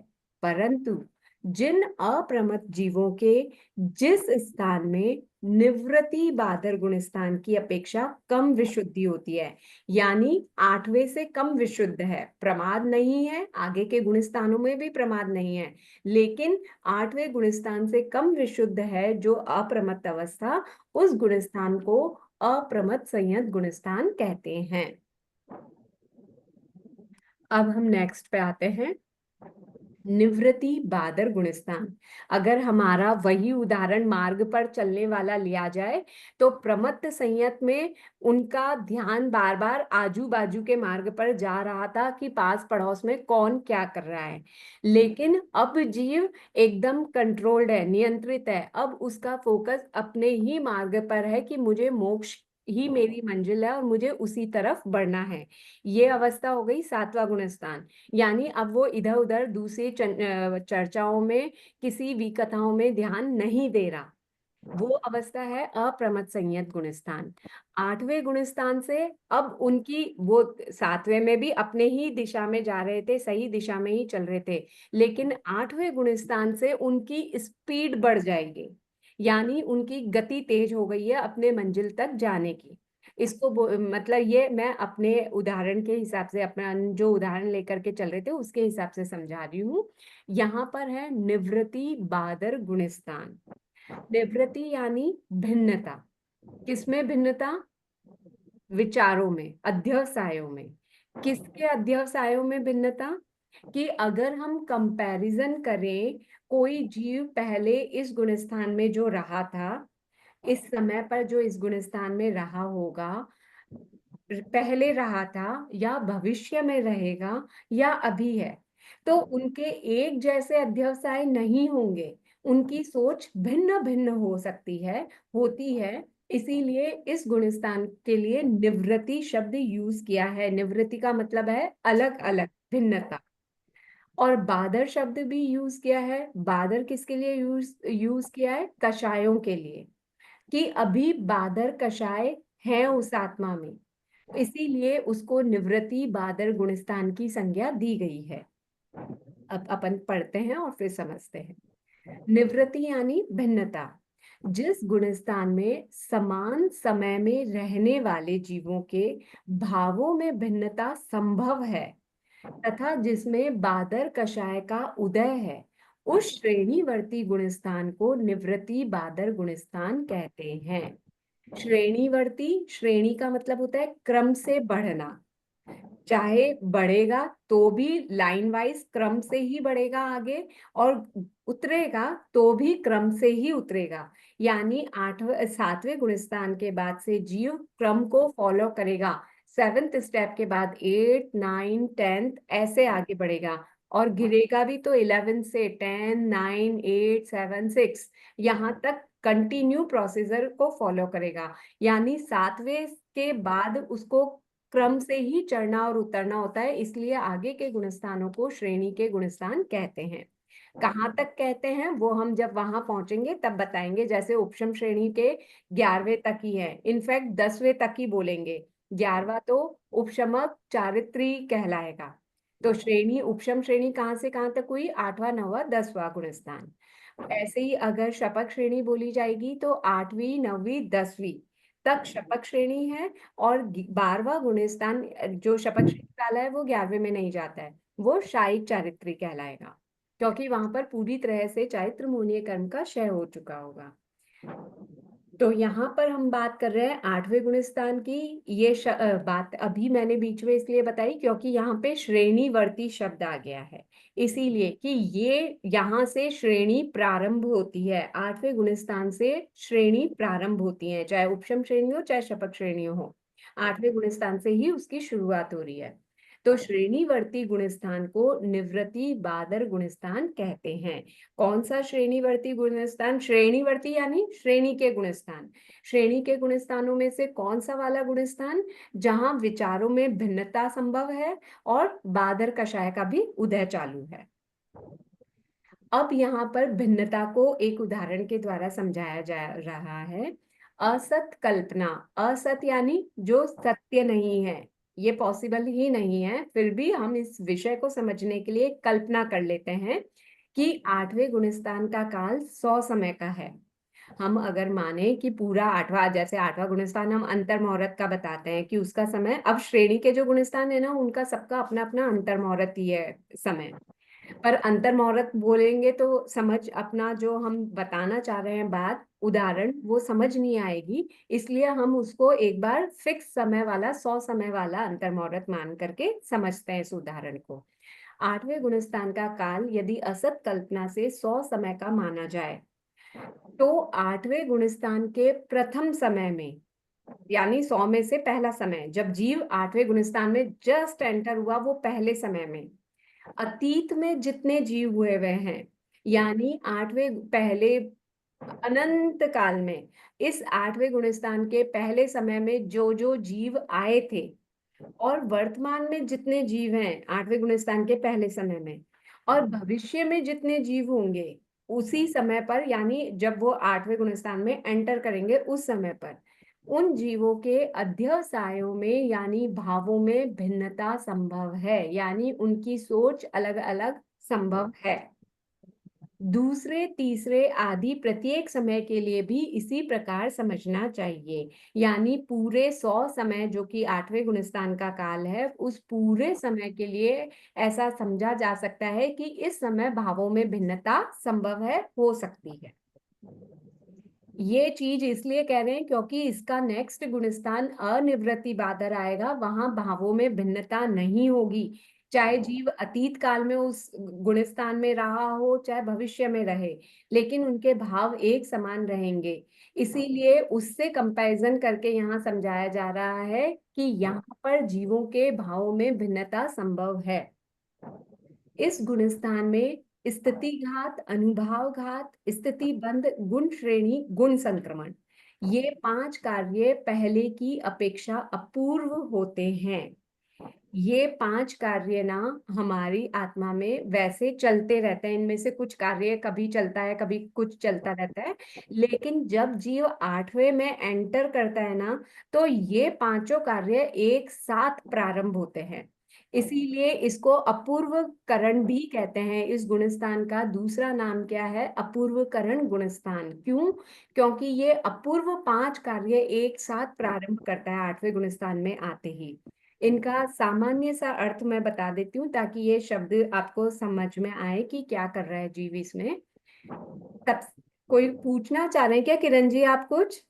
परंतु जिन अप्रमत्त जीवों के जिस स्थान में निवृत्ति बादर गुणस्थान की अपेक्षा कम विशुद्धि होती है, यानी 8वें से कम विशुद्ध है, प्रमाद नहीं है, आगे के गुणस्थानों में भी प्रमाद नहीं है, लेकिन 8वें गुणस्थान से कम विशुद्ध है जो अप्रमत्त अवस्था, उस गुणस्थान को अप्रमत्त संयत गुणस्थान कहते हैं। अब हम नेक्स्ट पे आते हैं, निवृत्ति बादर गुणस्थान। अगर हमारा वही उदाहरण मार्ग पर चलने वाला लिया जाए तो प्रमत्त संयत में उनका ध्यान बार बार आजू बाजू के मार्ग पर जा रहा था कि पास पड़ोस में कौन क्या कर रहा है, लेकिन अब जीव एकदम कंट्रोल्ड है, नियंत्रित है। अब उसका फोकस अपने ही मार्ग पर है कि मुझे मोक्ष ही मेरी मंजिल है और मुझे उसी तरफ बढ़ना है। ये अवस्था हो गई 7वां गुणस्थान। यानी अब वो इधर उधर दूसरी चर्चाओं में, किसी विकथाओं में ध्यान नहीं दे रहा। वो अवस्था है अप्रमत्त संयत गुणस्थान। 8वें गुणस्थान से अब उनकी वो 7वें में भी अपने ही दिशा में जा रहे थे, सही दिशा में ही चल रहे थे, लेकिन 8वें गुणस्थान से उनकी स्पीड बढ़ जाएगी, यानी उनकी गति तेज हो गई है अपने मंजिल तक जाने की। इसको मतलब ये मैं अपने उदाहरण के हिसाब से, अपना जो उदाहरण लेकर के चल रहे थे उसके हिसाब से समझा रही हूँ। यहाँ पर है निवृत्ति बादर गुणस्थान। निवृत्ति यानी भिन्नता। किसमें भिन्नता? विचारों में, अध्यवसायों में। किसके अध्यवसायों में भिन्नता? कि अगर हम कंपैरिजन करें, कोई जीव पहले इस गुणस्थान में जो रहा था, इस समय पर जो इस गुणस्थान में रहा होगा, पहले रहा था या भविष्य में रहेगा या अभी है, तो उनके एक जैसे अध्यवसाय नहीं होंगे, उनकी सोच भिन्न भिन्न हो सकती है, होती है। इसीलिए इस गुणस्थान के लिए निवृत्ति शब्द यूज किया है। निवृत्ति का मतलब है अलग अलग, भिन्नता। और बादर शब्द भी यूज किया है। बादर किसके लिए यूज किया है? कषायों के लिए, कि अभी बादर कषाय है उस आत्मा में, इसीलिए उसको निवृत्ति बादर गुणस्थान की संज्ञा दी गई है। अब अपन पढ़ते हैं और फिर समझते हैं। निवृत्ति यानी भिन्नता। जिस गुणस्थान में समान समय में रहने वाले जीवों के भावों में भिन्नता संभव है तथा जिसमें बादर कषाय का उदय है, उस श्रेणीवर्ती गुणस्थान को निवृत्ति बादर गुणस्थान कहते हैं। श्रेणीवर्ती, श्रेणी का मतलब होता है क्रम से बढ़ना। चाहे बढ़ेगा तो भी लाइन वाइज क्रम से ही बढ़ेगा आगे, और उतरेगा तो भी क्रम से ही उतरेगा। यानी 7वें गुणस्थान के बाद से जीव क्रम को फॉलो करेगा। 7th स्टेप के बाद 8, 9, 10 ऐसे आगे बढ़ेगा, और गिरेगा भी तो 11 से 10, 9, 8, 7, 6 यहाँ तक कंटिन्यू प्रोसीजर को फॉलो करेगा। यानी 7वें के बाद उसको क्रम से ही चढ़ना और उतरना होता है, इसलिए आगे के गुणस्थानों को श्रेणी के गुणस्थान कहते हैं। कहाँ तक कहते हैं वो हम जब वहां पहुंचेंगे तब बताएंगे। जैसे उपशम श्रेणी के 11वें तक ही है, इनफैक्ट 10वें तक ही बोलेंगे, 11वां तो उपशमक चारित्री कहलाएगा। तो श्रेणी उपशम श्रेणी कहाँ से कहाँ तक हुई? 8वां 9वां 10वां गुणस्थान। ऐसे ही अगर शपक श्रेणी बोली जाएगी तो 8वीं 9वीं 10वीं तक शपक श्रेणी है, और 12वां गुणस्थान जो शपक श्रेणी वाला है वो 11वें में नहीं जाता है, वो शायिक चारित्री कहलाएगा, क्योंकि वहां पर पूरी तरह से चारित्र मूनीय कर्म का क्षय हो चुका होगा। तो यहाँ पर हम बात कर रहे हैं 8वें गुणस्थान की। ये बात अभी मैंने बीच में इसलिए बताई क्योंकि यहाँ पे श्रेणीवर्ती शब्द आ गया है, इसीलिए कि ये यहाँ से श्रेणी प्रारंभ होती है। 8वें गुणस्थान से श्रेणी प्रारंभ होती है, चाहे उपशम श्रेणी हो चाहे शपथ श्रेणी हो, 8वें गुणस्थान से ही उसकी शुरुआत हो रही है। तो श्रेणीवर्ती गुणस्थान को निवृत्ति बादर गुणस्थान कहते हैं। कौन सा श्रेणीवर्ती गुणस्थान? श्रेणीवर्ती यानी श्रेणी के गुणस्थान। श्रेणी के गुणस्थानों में से कौन सा वाला गुणस्थान? जहां विचारों में भिन्नता संभव है और बादर कषाय का भी उदय चालू है। अब यहाँ पर भिन्नता को एक उदाहरण के द्वारा समझाया जा रहा है। असत कल्पना, असत यानी जो सत्य नहीं है, ये पॉसिबल ही नहीं है, फिर भी हम इस विषय को समझने के लिए कल्पना कर लेते हैं कि 8वें गुणस्थान का काल 100 समय का है। हम अगर माने कि पूरा 8वां, जैसे 8वां गुणस्थान हम अंतर मुहूर्त का बताते हैं कि उसका समय, अब श्रेणी के जो गुणस्थान है ना उनका सबका अपना अपना अंतर मुहूर्त ही है समय, पर अंतर मुहूर्त बोलेंगे तो समझ अपना जो हम बताना चाह रहे हैं बात, उदाहरण, वो समझ नहीं आएगी, इसलिए हम उसको एक बार फिक्स समय वाला 100 समय वाला अंतर मुहूर्त मान करके समझते हैं इस उदाहरण को। 8वें गुणस्थान का काल यदि असत कल्पना से 100 समय का माना जाए तो 8वें गुणस्थान के प्रथम समय में, यानी 100 में से पहला समय, जब जीव 8वें गुणस्थान में जस्ट एंटर हुआ, वो पहले समय में अतीत में जितने जीव हुए हुए हैं, यानी 8वें पहले अनंत काल में इस 8वें गुणस्थान के पहले समय में जो जो जीव आए थे, और वर्तमान में जितने जीव हैं 8वें गुणस्थान के पहले समय में, और भविष्य में जितने जीव होंगे उसी समय पर, यानी जब वो 8वें गुणस्थान में एंटर करेंगे उस समय पर, उन जीवों के अध्यवसायों में यानी भावों में भिन्नता संभव है, यानी उनकी सोच अलग अलग संभव है। दूसरे तीसरे आदि प्रत्येक समय के लिए भी इसी प्रकार समझना चाहिए, यानी पूरे 100 समय जो कि 8वें गुणस्थान का काल है, उस पूरे समय के लिए ऐसा समझा जा सकता है कि इस समय भावों में भिन्नता संभव है, हो सकती है। ये चीज इसलिए कह रहे हैं क्योंकि इसका नेक्स्ट गुणस्थान अनिवृत्ति बादर आएगा, वहां भावों में भिन्नता नहीं होगी, चाहे जीव अतीत काल में उस गुणस्थान में रहा हो चाहे भविष्य में रहे, लेकिन उनके भाव एक समान रहेंगे। इसीलिए उससे कंपैरिजन करके यहाँ समझाया जा रहा है कि यहाँ पर जीवों के भावों में भिन्नता संभव है। इस गुणस्थान में स्थिति घात, अनुभाव घात, स्थिति बंध, गुण श्रेणी, गुण संक्रमण, ये 5 कार्य पहले की अपेक्षा अपूर्व होते हैं। ये 5 कार्य ना हमारी आत्मा में वैसे चलते रहते हैं, इनमें से कुछ कार्य कभी चलता है कभी कुछ चलता रहता है, लेकिन जब जीव 8वें में एंटर करता है ना, तो ये पांचों कार्य एक साथ प्रारंभ होते हैं। इसीलिए इसको अपूर्व करण भी कहते हैं। इस गुणस्थान का दूसरा नाम क्या है? अपूर्व करण गुणस्थान। क्यों? क्योंकि ये अपूर्व 5 कार्य एक साथ प्रारंभ करता है 8वें गुणस्थान में आते ही। इनका सामान्य सा अर्थ मैं बता देती हूँ ताकि ये शब्द आपको समझ में आए कि क्या कर रहा है जीव इसमें। तब कोई पूछना चाह रहे हैं क्या किरण जी आप कुछ?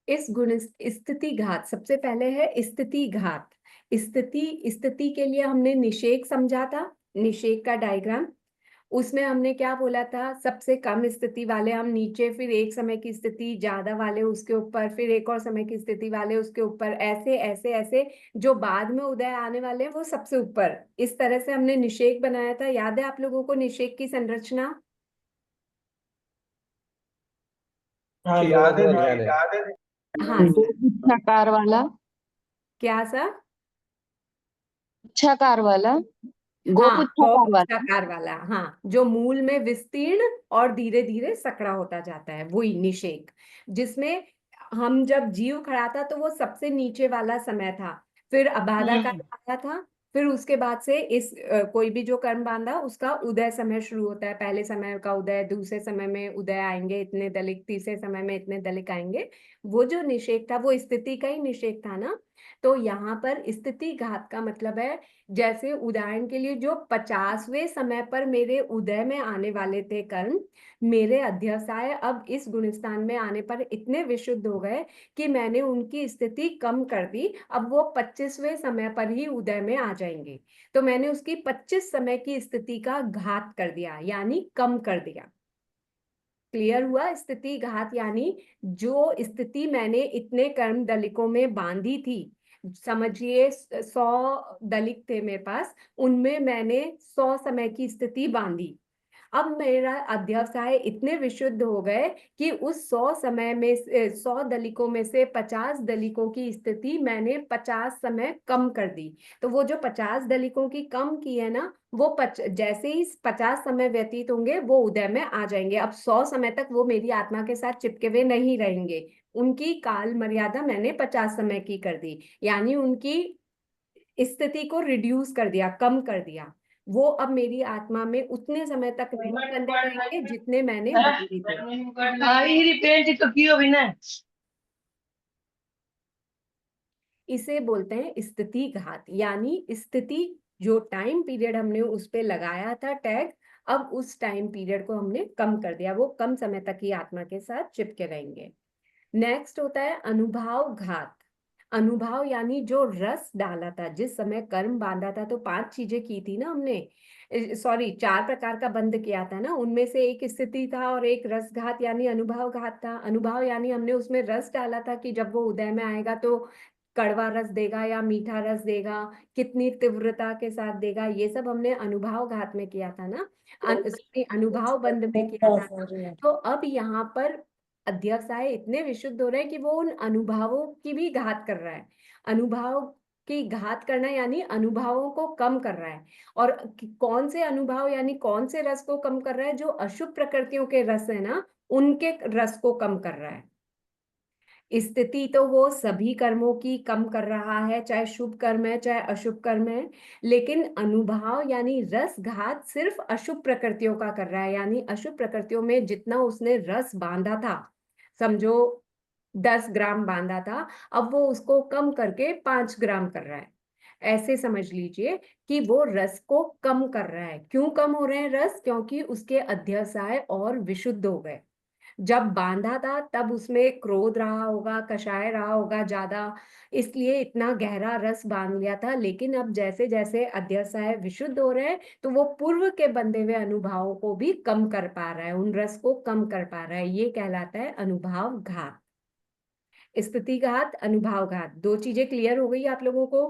इस गुण स्थिति घात, सबसे पहले है स्थिति घात। स्थिति के लिए हमने निषेक समझा था, निषेक का डायग्राम। उसमें हमने क्या बोला था? सबसे कम स्थिति वाले हम नीचे, फिर एक समय की स्थिति ज्यादा वाले उसके ऊपर, फिर एक और समय की स्थिति वाले उसके ऊपर, ऐसे ऐसे ऐसे जो बाद में उदय आने वाले हैं वो सबसे ऊपर। इस तरह से हमने निषेक बनाया था। याद है आप लोगों को निषेक की संरचना? हाँ, याद है, याद है। हाँ, इच्छाकार वाला, क्या सा? इच्छाकार वाला। हाँ, गोपुच्छाकार वाला। गोपुच्छाकार वाला, हाँ, जो मूल में विस्तीर्ण और धीरे धीरे सकड़ा होता जाता है, वही निषेक। जिसमें हम जब जीव खड़ा था तो वो सबसे नीचे वाला समय था, फिर अबाधा काल आया था, फिर उसके बाद से इस कोई भी जो कर्म बांधा उसका उदय समय शुरू होता है। पहले समय का उदय, दूसरे समय में उदय आएंगे इतने दलिक, तीसरे समय में इतने दलिक आएंगे। वो जो निषेक था वो स्थिति का ही निषेक था ना। तो यहाँ पर स्थिति घात का मतलब है, जैसे उदाहरण के लिए जो 50वें समय पर मेरे उदय में आने वाले थे कर्म, मेरे अध्यवसाय अब इस गुणस्थान में आने पर इतने विशुद्ध हो गए कि मैंने उनकी स्थिति कम कर दी। अब वो 25वें समय पर ही उदय में आ जाएंगे। तो मैंने उसकी 25 समय की स्थिति का घात कर दिया, यानी कम कर दिया। क्लियर हुआ? स्थिति घात यानी जो स्थिति मैंने इतने कर्म दलिकों में बांधी थी, समझिए 100 दलिक थे मेरे पास, उनमें मैंने 100 समय की स्थिति बांधी। अब मेरा अध्यवसाय इतने विशुद्ध हो गए कि उस 100 समय में 100 दलिकों में से 50 दलिकों की स्थिति मैंने 50 समय कम कर दी। तो वो जो 50 दलिकों की कम की है ना, वो जैसे ही 50 समय व्यतीत होंगे वो उदय में आ जाएंगे। अब 100 समय तक वो मेरी आत्मा के साथ चिपके हुए नहीं रहेंगे। उनकी काल मर्यादा मैंने 50 समय की कर दी, यानी उनकी स्थिति को रिड्यूस कर दिया, कम कर दिया। वो अब मेरी आत्मा में उतने समय तक नहीं बंधे रहेंगे जितने मैंने बांधे थे। इसे बोलते हैं स्थिति घात, यानी स्थिति जो टाइम पीरियड हमने उस पे लगाया था टैग, अब उस टाइम पीरियड को हमने कम कर दिया, वो कम समय तक ही आत्मा के साथ चिपके रहेंगे। नेक्स्ट होता है अनुभाव घात। अनुभाव यानी जो रस डाला था, जिस समय कर्म बांधा था तो 5 चीजें की थी ना हमने, सॉरी 4 प्रकार का बंध किया था ना, उनमें से एक स्थिति था और एक रस घात यानी अनुभव घात था। अनुभव यानी हमने उसमें रस डाला था कि जब वो उदय में आएगा तो कड़वा रस देगा या मीठा रस देगा, कितनी तीव्रता के साथ देगा, ये सब हमने अनुभाव घात में किया था ना, अनुभाव बंध में किया था ना। तो अब यहाँ पर अध्यवसाय इतने विशुद्ध हो रहे हैं कि वो उन अनुभवों की भी घात कर रहा है। अनुभव की घात करना यानी अनुभवों को कम कर रहा है। और कौन से अनुभव यानी कौन से रस को कम कर रहा है? जो अशुभ प्रकृतियों के रस है ना, उनके रस को कम कर रहा है। स्थिति तो वो सभी कर्मों की कम कर रहा है, चाहे शुभ कर्म है चाहे अशुभ कर्म है, लेकिन अनुभाव यानी रस घात सिर्फ अशुभ प्रकृतियों का कर रहा है। यानी अशुभ प्रकृतियों में जितना उसने रस बांधा था, समझो 10 ग्राम बांधा था, अब वो उसको कम करके 5 ग्राम कर रहा है। ऐसे समझ लीजिए कि वो रस को कम कर रहा है। क्यों कम हो रहे हैं रस? क्योंकि उसके अध्यवसाय और विशुद्ध हो गए। जब बांधा था तब उसमें क्रोध रहा होगा, कषाय रहा होगा ज्यादा, इसलिए इतना गहरा रस बांध लिया था। लेकिन अब जैसे जैसे अध्यवसाय विशुद्ध हो रहे हैं तो वो पूर्व के बंधे हुए अनुभावों को भी कम कर पा रहा है, उन रस को कम कर पा रहा है। ये कहलाता है अनुभाव घात। स्थिति घात, अनुभाव घात, 2 चीजें क्लियर हो गई आप लोगों को?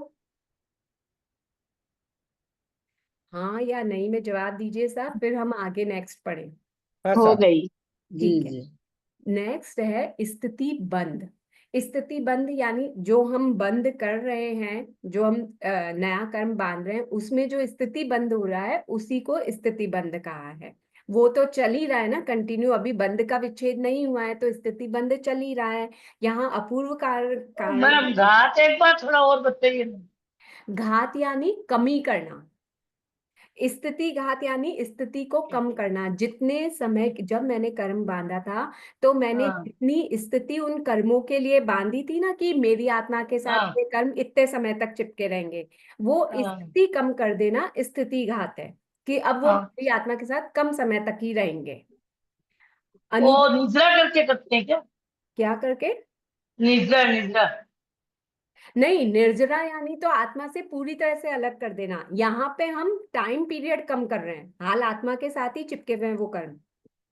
हाँ या नहीं में जवाब दीजिए साहब, फिर हम आगे नेक्स्ट पढ़ें। हाँ हो साहब। गई। जी ठीक है। जी। नेक्स्ट है स्थिति बंद। स्थिति बंद यानी जो हम बंद कर रहे हैं, जो हम नया कर्म बांध रहे हैं, उसमें जो स्थिति बंद हो रहा है उसी को स्थिति बंद कहा है। वो तो चल ही रहा है ना कंटिन्यू, अभी बंद का विच्छेद नहीं हुआ है तो स्थिति बंद चल ही रहा है। यहाँ अपूर्व कारण मैडम घात एक बार थोड़ा और बताइए। घात यानी कमी करना, स्थिति घात यानी स्थिति को कम करना। जितने समय जब मैंने कर्म बांधा था तो मैंने हाँ जितनी स्थिति उन कर्मों के लिए बांधी थी ना कि मेरी आत्मा के साथ हाँ ये कर्म इतने समय तक चिपके रहेंगे, वो हाँ स्थिति कम कर देना स्थिति घात है, कि अब वो हाँ। मेरी आत्मा के साथ कम समय तक ही रहेंगे। वो अनु निद्रा करके करते हैं क्या? क्या करके? निद्रा निद्रा। नहीं, निर्जरा यानी तो आत्मा से पूरी तरह से अलग कर देना। यहाँ पे हम टाइम पीरियड कम कर रहे हैं, हाल आत्मा के साथ ही चिपके हुए हैं वो कर्म।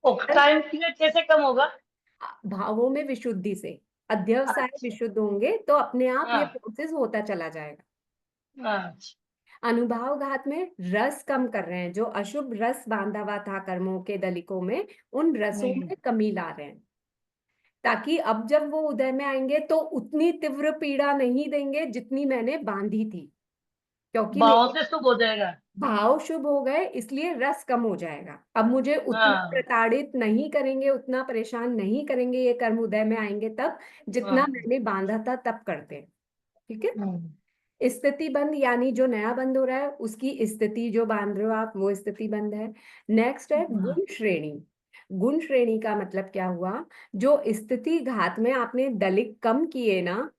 वो टाइम पीरियड कैसे कम होगा? भावों में विशुद्धि से, अध्यवसाय अच्छा। विशुद्ध होंगे तो अपने आप ये हाँ प्रोसेस होता चला जाएगा। अच्छा। अनुभाव घात में रस कम कर रहे हैं, जो अशुभ रस बांधा हुआ था कर्मों के दलिकों में, उन रसों में कमी ला रहे हैं, ताकि अब जब वो उदय में आएंगे तो उतनी तीव्र पीड़ा नहीं देंगे जितनी मैंने बांधी थी। क्योंकि भाव से शुभ हो जाएगा। भाव शुभ हो गए इसलिए रस कम हो जाएगा। अब मुझे उतना हाँ प्रताड़ित नहीं करेंगे, उतना परेशान नहीं करेंगे, ये कर्म उदय में आएंगे तब, जितना हाँ। मैंने बांधा था तब करते। ठीक है। हम्म। स्थिति बंध यानी जो नया बंध हो रहा है उसकी स्थिति जो बांध रहे हो आप, वो स्थिति बंध है। नेक्स्ट है गुण श्रेणी। गुण श्रेणी का मतलब क्या हुआ, जो स्थिति घात में आपने दलिक कम किए ना,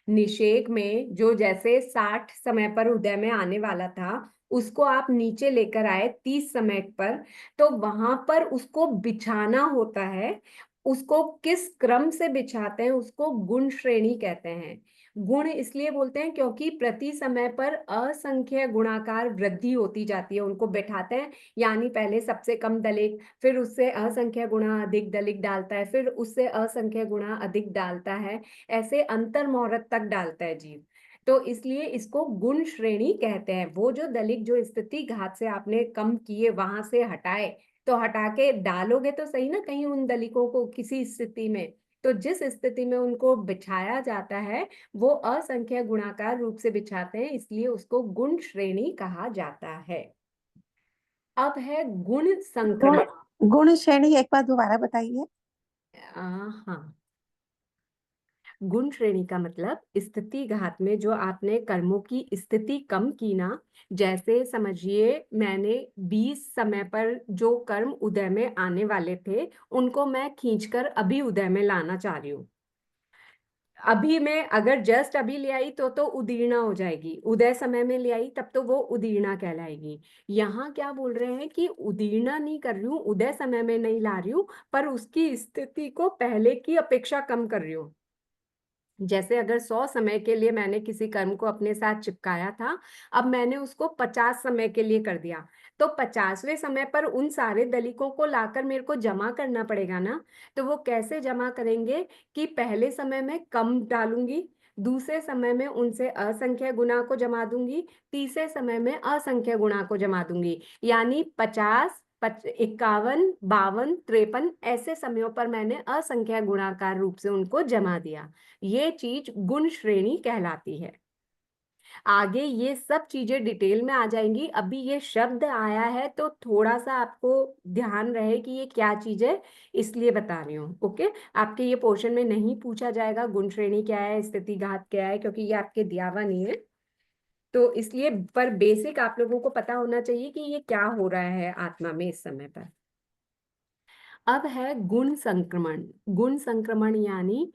निषेक में जो जैसे 60 समय पर उदय में आने वाला था उसको आप नीचे लेकर आए 30 समय पर, तो वहां पर उसको बिछाना होता है। उसको किस क्रम से बिछाते हैं उसको गुण श्रेणी कहते हैं। गुण इसलिए बोलते हैं क्योंकि प्रति समय पर असंख्य गुणाकार वृद्धि होती जाती है, उनको बैठाते हैं। यानी पहले सबसे कम दलिक, फिर उससे असंख्य गुणा अधिक दलिक डालता है, फिर उससे असंख्य गुणा अधिक डालता है, ऐसे अंतर मुहूर्त तक डालता है जीव। तो इसलिए इसको गुण श्रेणी कहते हैं। वो जो दलिक जो स्थिति घात से आपने कम किए वहां से हटाए, तो हटा के डालोगे तो सही ना कहीं उन दलिकों को किसी स्थिति में, तो जिस स्थिति में उनको बिछाया जाता है वो असंख्य गुणाकार रूप से बिछाते हैं, इसलिए उसको गुण श्रेणी कहा जाता है। अब है गुण गुण संक्रमण। गुण श्रेणी एक बार दोबारा बताइए। हाँ, गुण श्रेणी का मतलब स्थिति घात में जो आपने कर्मों की स्थिति कम की ना, जैसे समझिए मैंने 20 समय पर जो कर्म उदय में आने वाले थे उनको मैं खींचकर अभी उदय में लाना चाह रही हूँ। अभी मैं अगर जस्ट अभी ले आई तो उदीर्णा हो जाएगी, उदय समय में ले आई तब तो वो उदीर्णा कहलाएगी। यहाँ क्या बोल रहे हैं कि उदीर्णा नहीं कर रही हूँ, उदय समय में नहीं ला रही हूँ, पर उसकी स्थिति को पहले की अपेक्षा कम कर रही हूँ। जैसे अगर 100 समय के लिए मैंने किसी कर्म को अपने साथ चिपकाया था, अब मैंने उसको 50 समय के लिए कर दिया, तो 50वें समय पर उन सारे दलिकों को लाकर मेरे को जमा करना पड़ेगा ना। तो वो कैसे जमा करेंगे कि पहले समय में कम डालूंगी, दूसरे समय में उनसे असंख्य गुना को जमा दूंगी, तीसरे समय में असंख्य गुणा को जमा दूंगी। यानी 50, 51, 52, 53 ऐसे समयों पर मैंने असंख्य गुणाकार रूप से उनको जमा दिया। ये चीज गुण श्रेणी कहलाती है। आगे ये सब चीजें डिटेल में आ जाएंगी, अभी ये शब्द आया है तो थोड़ा सा आपको ध्यान रहे कि ये क्या चीज है, इसलिए बता रही हूँ। ओके, आपके ये पोर्शन में नहीं पूछा जाएगा गुण श्रेणी क्या है, स्थिति घात क्या है, क्योंकि ये आपके दिया हुआ नहीं है। तो इसलिए पर बेसिक आप लोगों को पता होना चाहिए कि ये क्या हो रहा है आत्मा में इस समय पर। अब है गुण संक्रमण। गुण संक्रमण यानी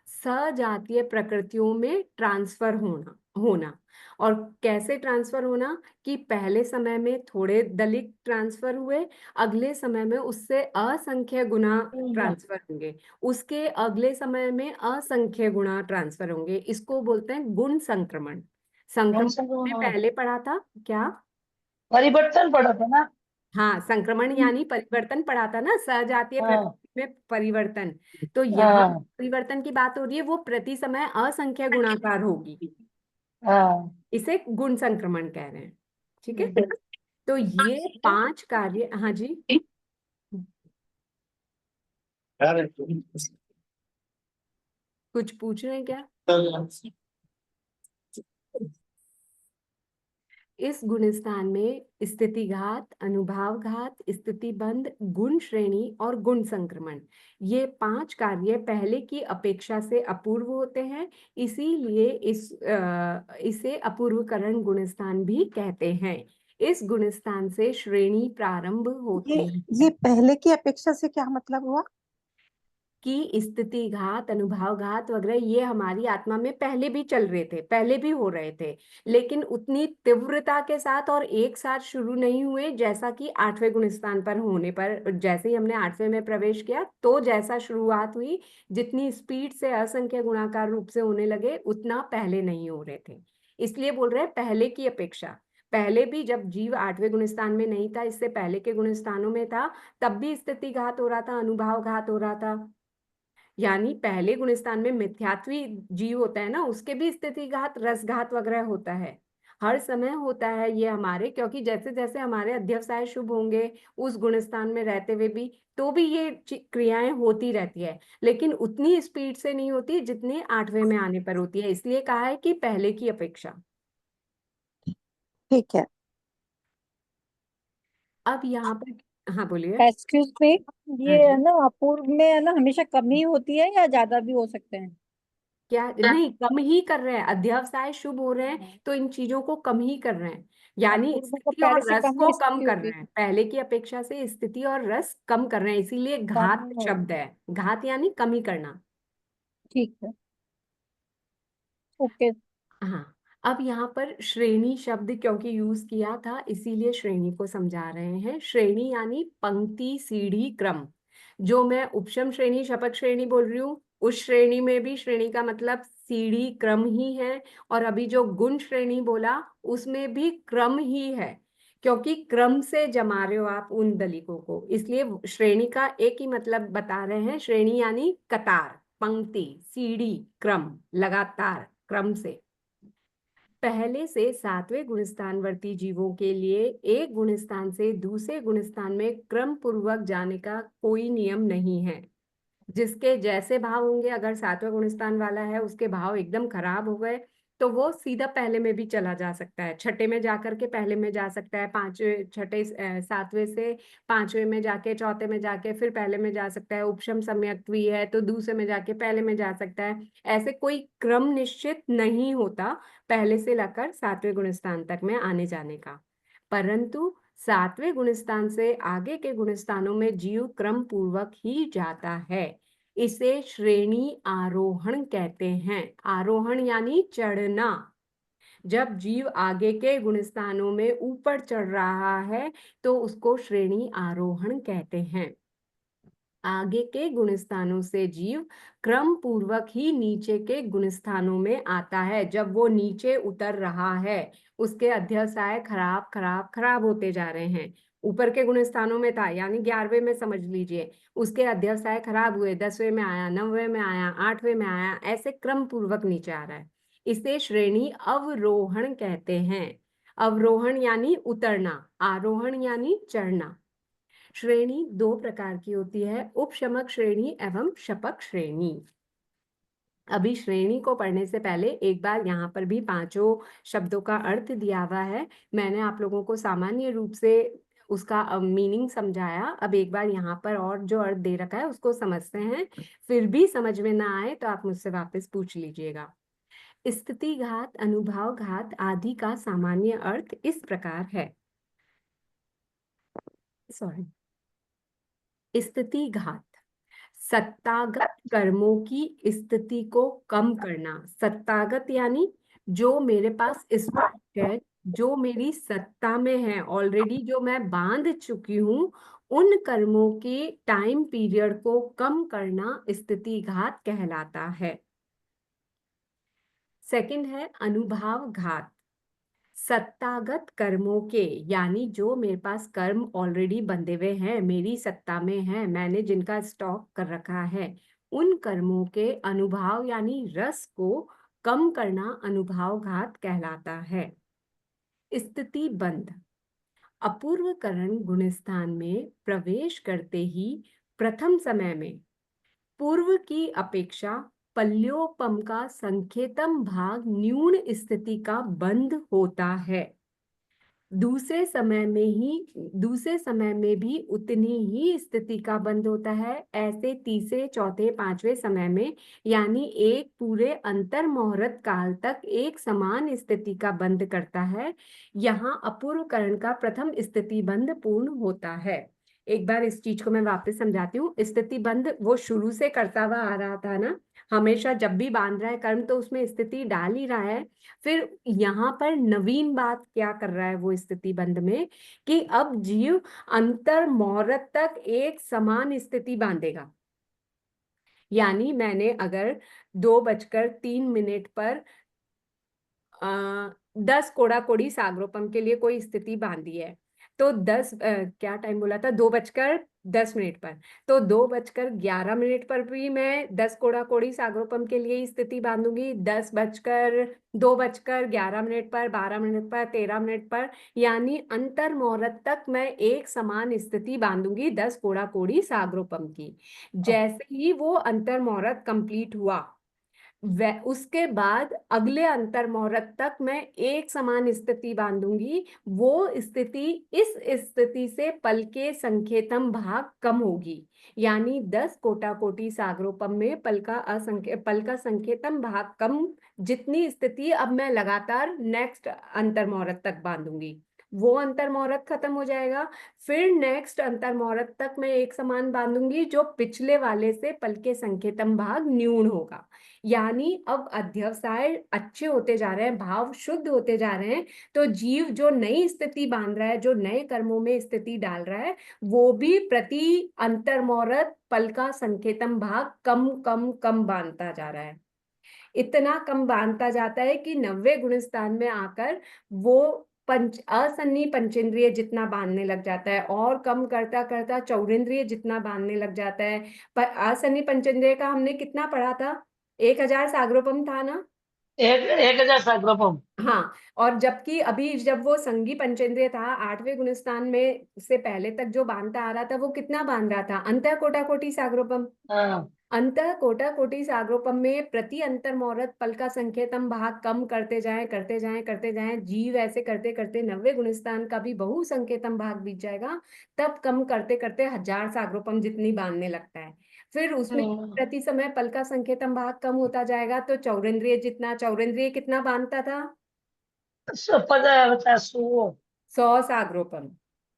सजातीय प्रकृतियों में ट्रांसफर होना होना। और कैसे ट्रांसफर होना कि पहले समय में थोड़े दलिक ट्रांसफर हुए, अगले समय में उससे असंख्य गुना ट्रांसफर होंगे, उसके अगले समय में असंख्य गुना ट्रांसफर होंगे। इसको बोलते हैं गुण संक्रमण। संक्रमण में पहले पढ़ा था क्या? परिवर्तन पड़ा था ना। हाँ, संक्रमण यानी परिवर्तन पढ़ा था ना, सजातीय हाँ प्रकृति में परिवर्तन। तो यहाँ हाँ परिवर्तन की बात हो रही है, वो प्रति समय असंख्य गुणाकार होगी, हाँ। इसे गुण संक्रमण कह रहे हैं। ठीक है। तो ये 5 कार्य, हाँ जी, कुछ पूछ रहे हैं क्या? इस गुणस्थान में स्थिति घात, अनुभाव घात, स्थिति बंध, गुण श्रेणी और गुण संक्रमण, ये 5 कार्य पहले की अपेक्षा से अपूर्व होते हैं, इसीलिए इसे अपूर्वकरण गुणस्थान भी कहते हैं। इस गुणस्थान से श्रेणी प्रारंभ होती है। ये पहले की अपेक्षा से क्या मतलब हुआ? कि स्थिति घात, अनुभाव घात वगैरह ये हमारी आत्मा में पहले भी चल रहे थे, पहले भी हो रहे थे, लेकिन उतनी तीव्रता के साथ और एक साथ शुरू नहीं हुए जैसा कि 8वें गुणस्थान पर होने पर, जैसे ही हमने 8वें में प्रवेश किया तो जैसा शुरुआत हुई, जितनी स्पीड से असंख्य गुणाकार रूप से होने लगे उतना पहले नहीं हो रहे थे। इसलिए बोल रहे हैं पहले की अपेक्षा। पहले भी जब जीव 8वें गुणस्थान में नहीं था, इससे पहले के गुणस्थानों में था, तब भी स्थिति घात हो रहा था, अनुभाव घात हो रहा था। यानी पहले गुणस्थान में मिथ्यात्वी जीव होता है ना, उसके भी स्थिति घात, रसघात वगैरह होता है, हर समय होता है ये हमारे, क्योंकि जैसे जैसे हमारे अध्यवसाय शुभ होंगे उस गुणस्थान में रहते हुए भी, तो भी ये क्रियाएं होती रहती है, लेकिन उतनी स्पीड से नहीं होती जितनी 8वें में आने पर होती है। इसलिए कहा है कि पहले की अपेक्षा। ठीक है। अब यहाँ पर हाँ बोलिए। एक्सक्यूज मी, हाँ ये है जी। ना अपूर्व में है ना हमेशा कम ही होती है या ज्यादा भी हो सकते हैं? क्या नहीं, कम ही कर रहे हैं, अध्यवसाय शुभ हो रहे हैं तो इन चीजों को कम ही कर रहे हैं, यानी अपूर्व मतलब स्थिति पहले और से रस कम को ही कम स्थिति कर होगी। रहे हैं, पहले की अपेक्षा से स्थिति और रस कम कर रहे हैं, इसीलिए कम घात हो। शब्द है। घात यानी कमी करना। ठीक है, ओके। हाँ। अब यहाँ पर श्रेणी शब्द क्योंकि यूज किया था इसीलिए श्रेणी को समझा रहे हैं। श्रेणी यानी पंक्ति, सीढ़ी, क्रम। जो मैं उपशम श्रेणी, शपथ श्रेणी बोल रही हूँ, उस श्रेणी में भी श्रेणी का मतलब सीढ़ी, क्रम ही है। और अभी जो गुण श्रेणी बोला उसमें भी क्रम ही है, क्योंकि क्रम से जमा रहे हो आप उन दलीकों को, इसलिए श्रेणी का एक ही मतलब बता रहे हैं। श्रेणी यानी कतार, पंक्ति, सीढ़ी, क्रम, लगातार क्रम से। पहले से सातवें गुणस्थानवर्ती जीवों के लिए एक गुणस्थान से दूसरे गुणस्थान में क्रम पूर्वक जाने का कोई नियम नहीं है। जिसके जैसे भाव होंगे, अगर सातवें गुणस्थान वाला है उसके भाव एकदम खराब हो गए तो वो सीधा पहले में भी चला जा सकता है, छठे में जाकर के पहले में जा सकता है, पांचवें छठे सातवें से पांचवें में जाके चौथे में जाके फिर पहले में जा सकता है। उपशम सम्यक्त्वी है तो दूसरे में जाके पहले में जा सकता है। ऐसे कोई क्रम निश्चित नहीं होता पहले से लेकर सातवें गुणस्थान तक में आने जाने का, परंतु सातवें गुणस्थान से आगे के गुणस्थानों में जीव क्रम पूर्वक ही जाता है। इसे श्रेणी आरोहण कहते हैं। आरोहण यानी चढ़ना। जब जीव आगे के गुणस्थानों में ऊपर चढ़ रहा है तो उसको श्रेणी आरोहण कहते हैं। आगे के गुणस्थानों से जीव क्रम पूर्वक ही नीचे के गुणस्थानों में आता है। जब वो नीचे उतर रहा है, उसके अध्यवसाय खराब खराब खराब होते जा रहे हैं। ऊपर के गुणस्थानों में था यानी 11वें में समझ लीजिए, उसके अध्यवसाय खराब हुए, 10वें में आया, 9वें में आया, 8वें में आया, ऐसे क्रम पूर्वक नीचे आ रहा है। इसे श्रेणी अवरोहण कहते हैं। अवरोहण यानी उतरना, आरोहण यानी चढ़ना। श्रेणी दो प्रकार की होती है, उपशमक श्रेणी एवं शपक श्रेणी। अभी श्रेणी को पढ़ने से पहले एक बार यहाँ पर भी पांचों शब्दों का अर्थ दिया हुआ है। मैंने आप लोगों को सामान्य रूप से उसका मीनिंग समझाया। अब एक बार यहाँ पर और जो अर्थ दे रखा है उसको समझते हैं, फिर भी समझ में ना आए तो आप मुझसे वापस पूछ लीजिएगा। स्थिति घात, अनुभव घात आदि का सामान्य अर्थ इस प्रकार है। सॉरी। स्थिति घात, सत्तागत कर्मों की स्थिति को कम करना। सत्तागत यानी जो मेरे पास स्टॉक है, जो मेरी सत्ता में है ऑलरेडी, जो मैं बांध चुकी हूँ, उन कर्मों के टाइम पीरियड को कम करना स्थिति घात कहलाता है। सेकंड है अनुभाव घात। सत्तागत कर्मों के यानी जो मेरे पास कर्म ऑलरेडी बंधे हुए हैं, मेरी सत्ता में है, मैंने जिनका स्टॉक कर रखा है, उन कर्मों के अनुभाव यानी रस को कम करना अनुभाव घात कहलाता है। स्थिति बंध, अपूर्वकरण गुणस्थान में प्रवेश करते ही प्रथम समय में पूर्व की अपेक्षा पल्योपम का संकेतम भाग न्यून स्थिति का बंध होता है। दूसरे समय में भी उतनी ही स्थिति का बंध होता है। ऐसे तीसरे, चौथे, पांचवें समय में यानी एक पूरे अंतर मुहूर्त काल तक एक समान स्थिति का बंध करता है। यहाँ अपूर्वकरण का प्रथम स्थिति बंध पूर्ण होता है। एक बार इस चीज को मैं वापस समझाती हूँ। स्थिति बंध वो शुरू से करता हुआ आ रहा था ना, हमेशा जब भी बांध रहा है कर्म तो उसमें स्थिति डाल ही रहा है। फिर यहाँ पर नवीन बात क्या कर रहा है वो स्थिति बंध में, कि अब जीव अंतर मुहूर्त तक एक समान स्थिति बांधेगा। यानी मैंने अगर 2:03 पर 10 कोड़ा कोड़ी सागरोपम के लिए कोई स्थिति बांधी है, तो क्या टाइम बोला था, 2:10 पर, तो 2:11 पर भी मैं 10 कोड़ा कोड़ी सागरोपम के लिए स्थिति बांधूंगी। 2:11 पर, 12 पर, 13 पर, यानी अंतर मुहूर्त तक मैं एक समान स्थिति बांधूंगी 10 कोड़ा कोड़ी सागरोपम की। जैसे ही वो अंतर मुहूर्त कंप्लीट हुआ, उसके बाद अगले अंतर मुहूर्त तक मैं एक समान स्थिति बांधूंगी। वो स्थिति इस स्थिति से पल के संकेतम भाग कम होगी, यानी 10 कोटा कोटि सागरोपम में पल का संकेतम भाग कम जितनी स्थिति अब मैं लगातार नेक्स्ट अंतर मुहूर्त तक बांधूंगी, वो अंतर मुहूर्त खत्म हो जाएगा। फिर नेक्स्ट अंतर मुहूर्त तक मैं एक समान बांधूंगी, जो पिछले वाले से पल के संकेतम भाग न्यून होगा। यानी अब अध्यवसाय अच्छे होते जा रहे हैं, भाव शुद्ध होते जा रहे हैं, तो जीव जो नई स्थिति बांध रहा है, जो नए कर्मों में स्थिति डाल रहा है, वो भी प्रति अंतर मुहूर्त पल का संकेतम भाग कम कम कम बांधता जा रहा है। इतना कम बांधता जाता है कि 90 गुण स्थान में आकर वो असन्नी पंचेंद्रिय जितना बांधने लग जाता है, और कम करता करता चौरेंद्रिय जितना बांधने लग जाता है। पर असन्नी पंचेंद्रिय का हमने कितना पढ़ा था? 1000 सागरोपम था ना? 1000 सागरोपम। हाँ, और जबकि अभी जब वो संगी पंचेंद्रिय था 8वें गुणस्थान में से पहले तक जो बांधता आ रहा था, वो कितना बांध रहा था? अंतः कोटा कोटि सागरोपम। हाँ अंतः कोटा कोटि सागरोपम में प्रति अंतर मुहूर्त पल का संकेतम भाग कम करते जाएं करते जाएं करते जाएं, जीव ऐसे करते करते 90 गुणस्थान का भी बहु संकेतम भाग बीत जाएगा, तब कम करते करते 1000 सागरोपम जितनी बांधने लगता है। फिर उसमें प्रति समय पल का संकेतम भाग कम होता जाएगा, तो चौरेंद्रिय कितना बांधता था? 50 100 सागरोपम,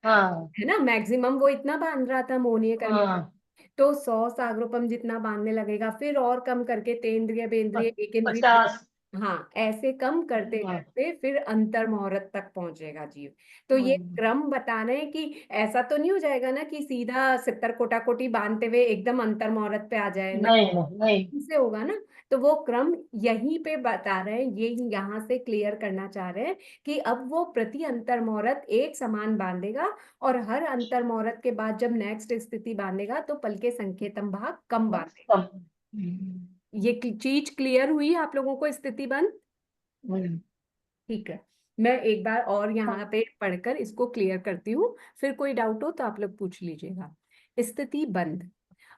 हाँ है ना? मैक्सिमम वो इतना बांध रहा था मोहनीय कर्म। हाँ तो 100 सागरोपम जितना बांधने लगेगा, फिर और कम करके तेंद्रिय बेंद्रिय एकेंद्रिय, 50। हाँ, ऐसे कम करते हाँ करते फिर अंतर मुहूर्त तक पहुंचेगा जीव। तो ये क्रम बता रहे हैं कि ऐसा तो नहीं हो जाएगा ना कि सीधा 70 कोटा कोटि बांधते हुए एकदम अंतर मुहूर्त पे आ जाए ना, नहीं नहीं नहीं। से होगा ना। तो वो क्रम यहीं पे बता रहे हैं, ये यहाँ से क्लियर करना चाह रहे हैं कि अब वो प्रति अंतर मुहूर्त एक समान बांधेगा, और हर अंतर मुहूर्त के बाद जब नेक्स्ट स्थिति बांधेगा तो पल के संकेतम भाग कम बांधेगा। ये चीज क्लियर हुई आप लोगों को? स्थिति बंद, ठीक है। मैं एक बार और यहाँ पे पढ़कर इसको क्लियर करती हूँ, फिर कोई डाउट हो तो आप लोग पूछ लीजिएगा। स्थिति बंद।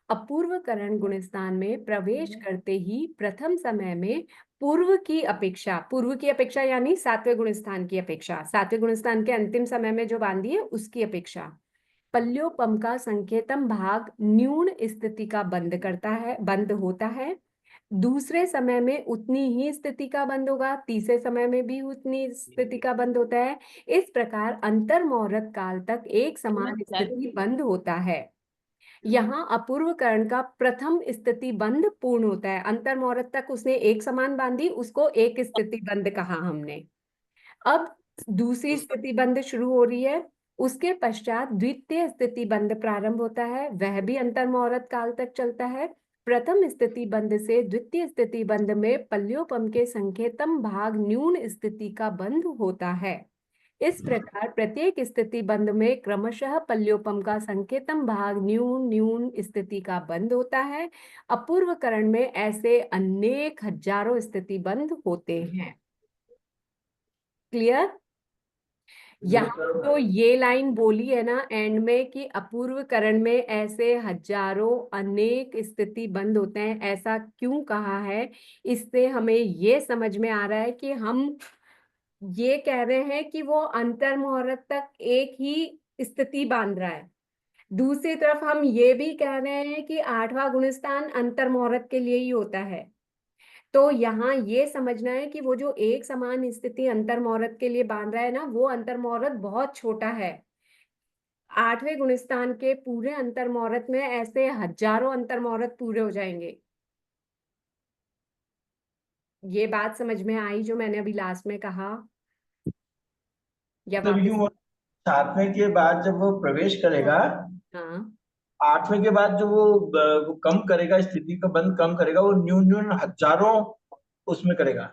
अपूर्व करण गुणस्थान में प्रवेश करते ही प्रथम समय में पूर्व की अपेक्षा यानी 7वें गुणस्थान की अपेक्षा, 7वें गुणस्थान के अंतिम समय में जो बांधी है उसकी अपेक्षा पल्योपम का संकेतम भाग न्यून स्थिति का बंद होता है। दूसरे समय में उतनी ही स्थिति का बंद होगा, तीसरे समय में भी उतनी स्थिति का बंद होता है। इस प्रकार अंतर मुहूर्त काल तक एक समान स्थिति बंद होता है। यहाँ अपूर्व करण का प्रथम स्थिति बंद पूर्ण होता है। अंतर मुहूर्त तक उसने एक समान बांधी, उसको एक स्थिति बंद कहा हमने। अब दूसरी स्थिति बंद शुरू हो रही है, उसके पश्चात द्वितीय स्थिति बंद प्रारंभ होता है, वह भी अंतर मुहूर्त काल तक चलता है। प्रथम स्थिति बंद से द्वितीय स्थिति बंद में पल्योपम के संकेतम भाग न्यून स्थिति का बंद होता है। इस प्रकार प्रत्येक स्थिति बंद में क्रमशः पल्योपम का संकेतम भाग न्यून न्यून स्थिति का बंद होता है। अपूर्व करण में ऐसे अनेक हजारों स्थिति बंद होते हैं। क्लियर? यहाँ तो ये लाइन बोली है ना एंड में कि अपूर्व करण में ऐसे हजारों अनेक स्थिति बंद होते हैं, ऐसा क्यों कहा है? इससे हमें ये समझ में आ रहा है कि हम ये कह रहे हैं कि वो अंतर मुहूर्त तक एक ही स्थिति बांध रहा है। दूसरी तरफ हम ये भी कह रहे हैं कि 8वां गुणस्थान अंतर मुहूर्त के लिए ही होता है। तो यहाँ ये समझना है कि वो जो एक समान स्थिति अंतर मुहूर्त के लिए बांध रहा है ना, वो अंतर मुहूर्त बहुत छोटा है। 8वें गुणस्थान के पूरे अंतर मुहूर्त में ऐसे हजारों अंतर मुहूर्त पूरे हो जाएंगे। ये बात समझ में आई जो मैंने अभी लास्ट में कहा? या मतलब यूं वापस? 7वें के बाद जब वो प्रवेश करेगा, हाँ, 8वें के बाद जो वो कम करेगा, स्थिति का बंद कम करेगा, वो न्यून न्यून हजारों उसमें करेगा।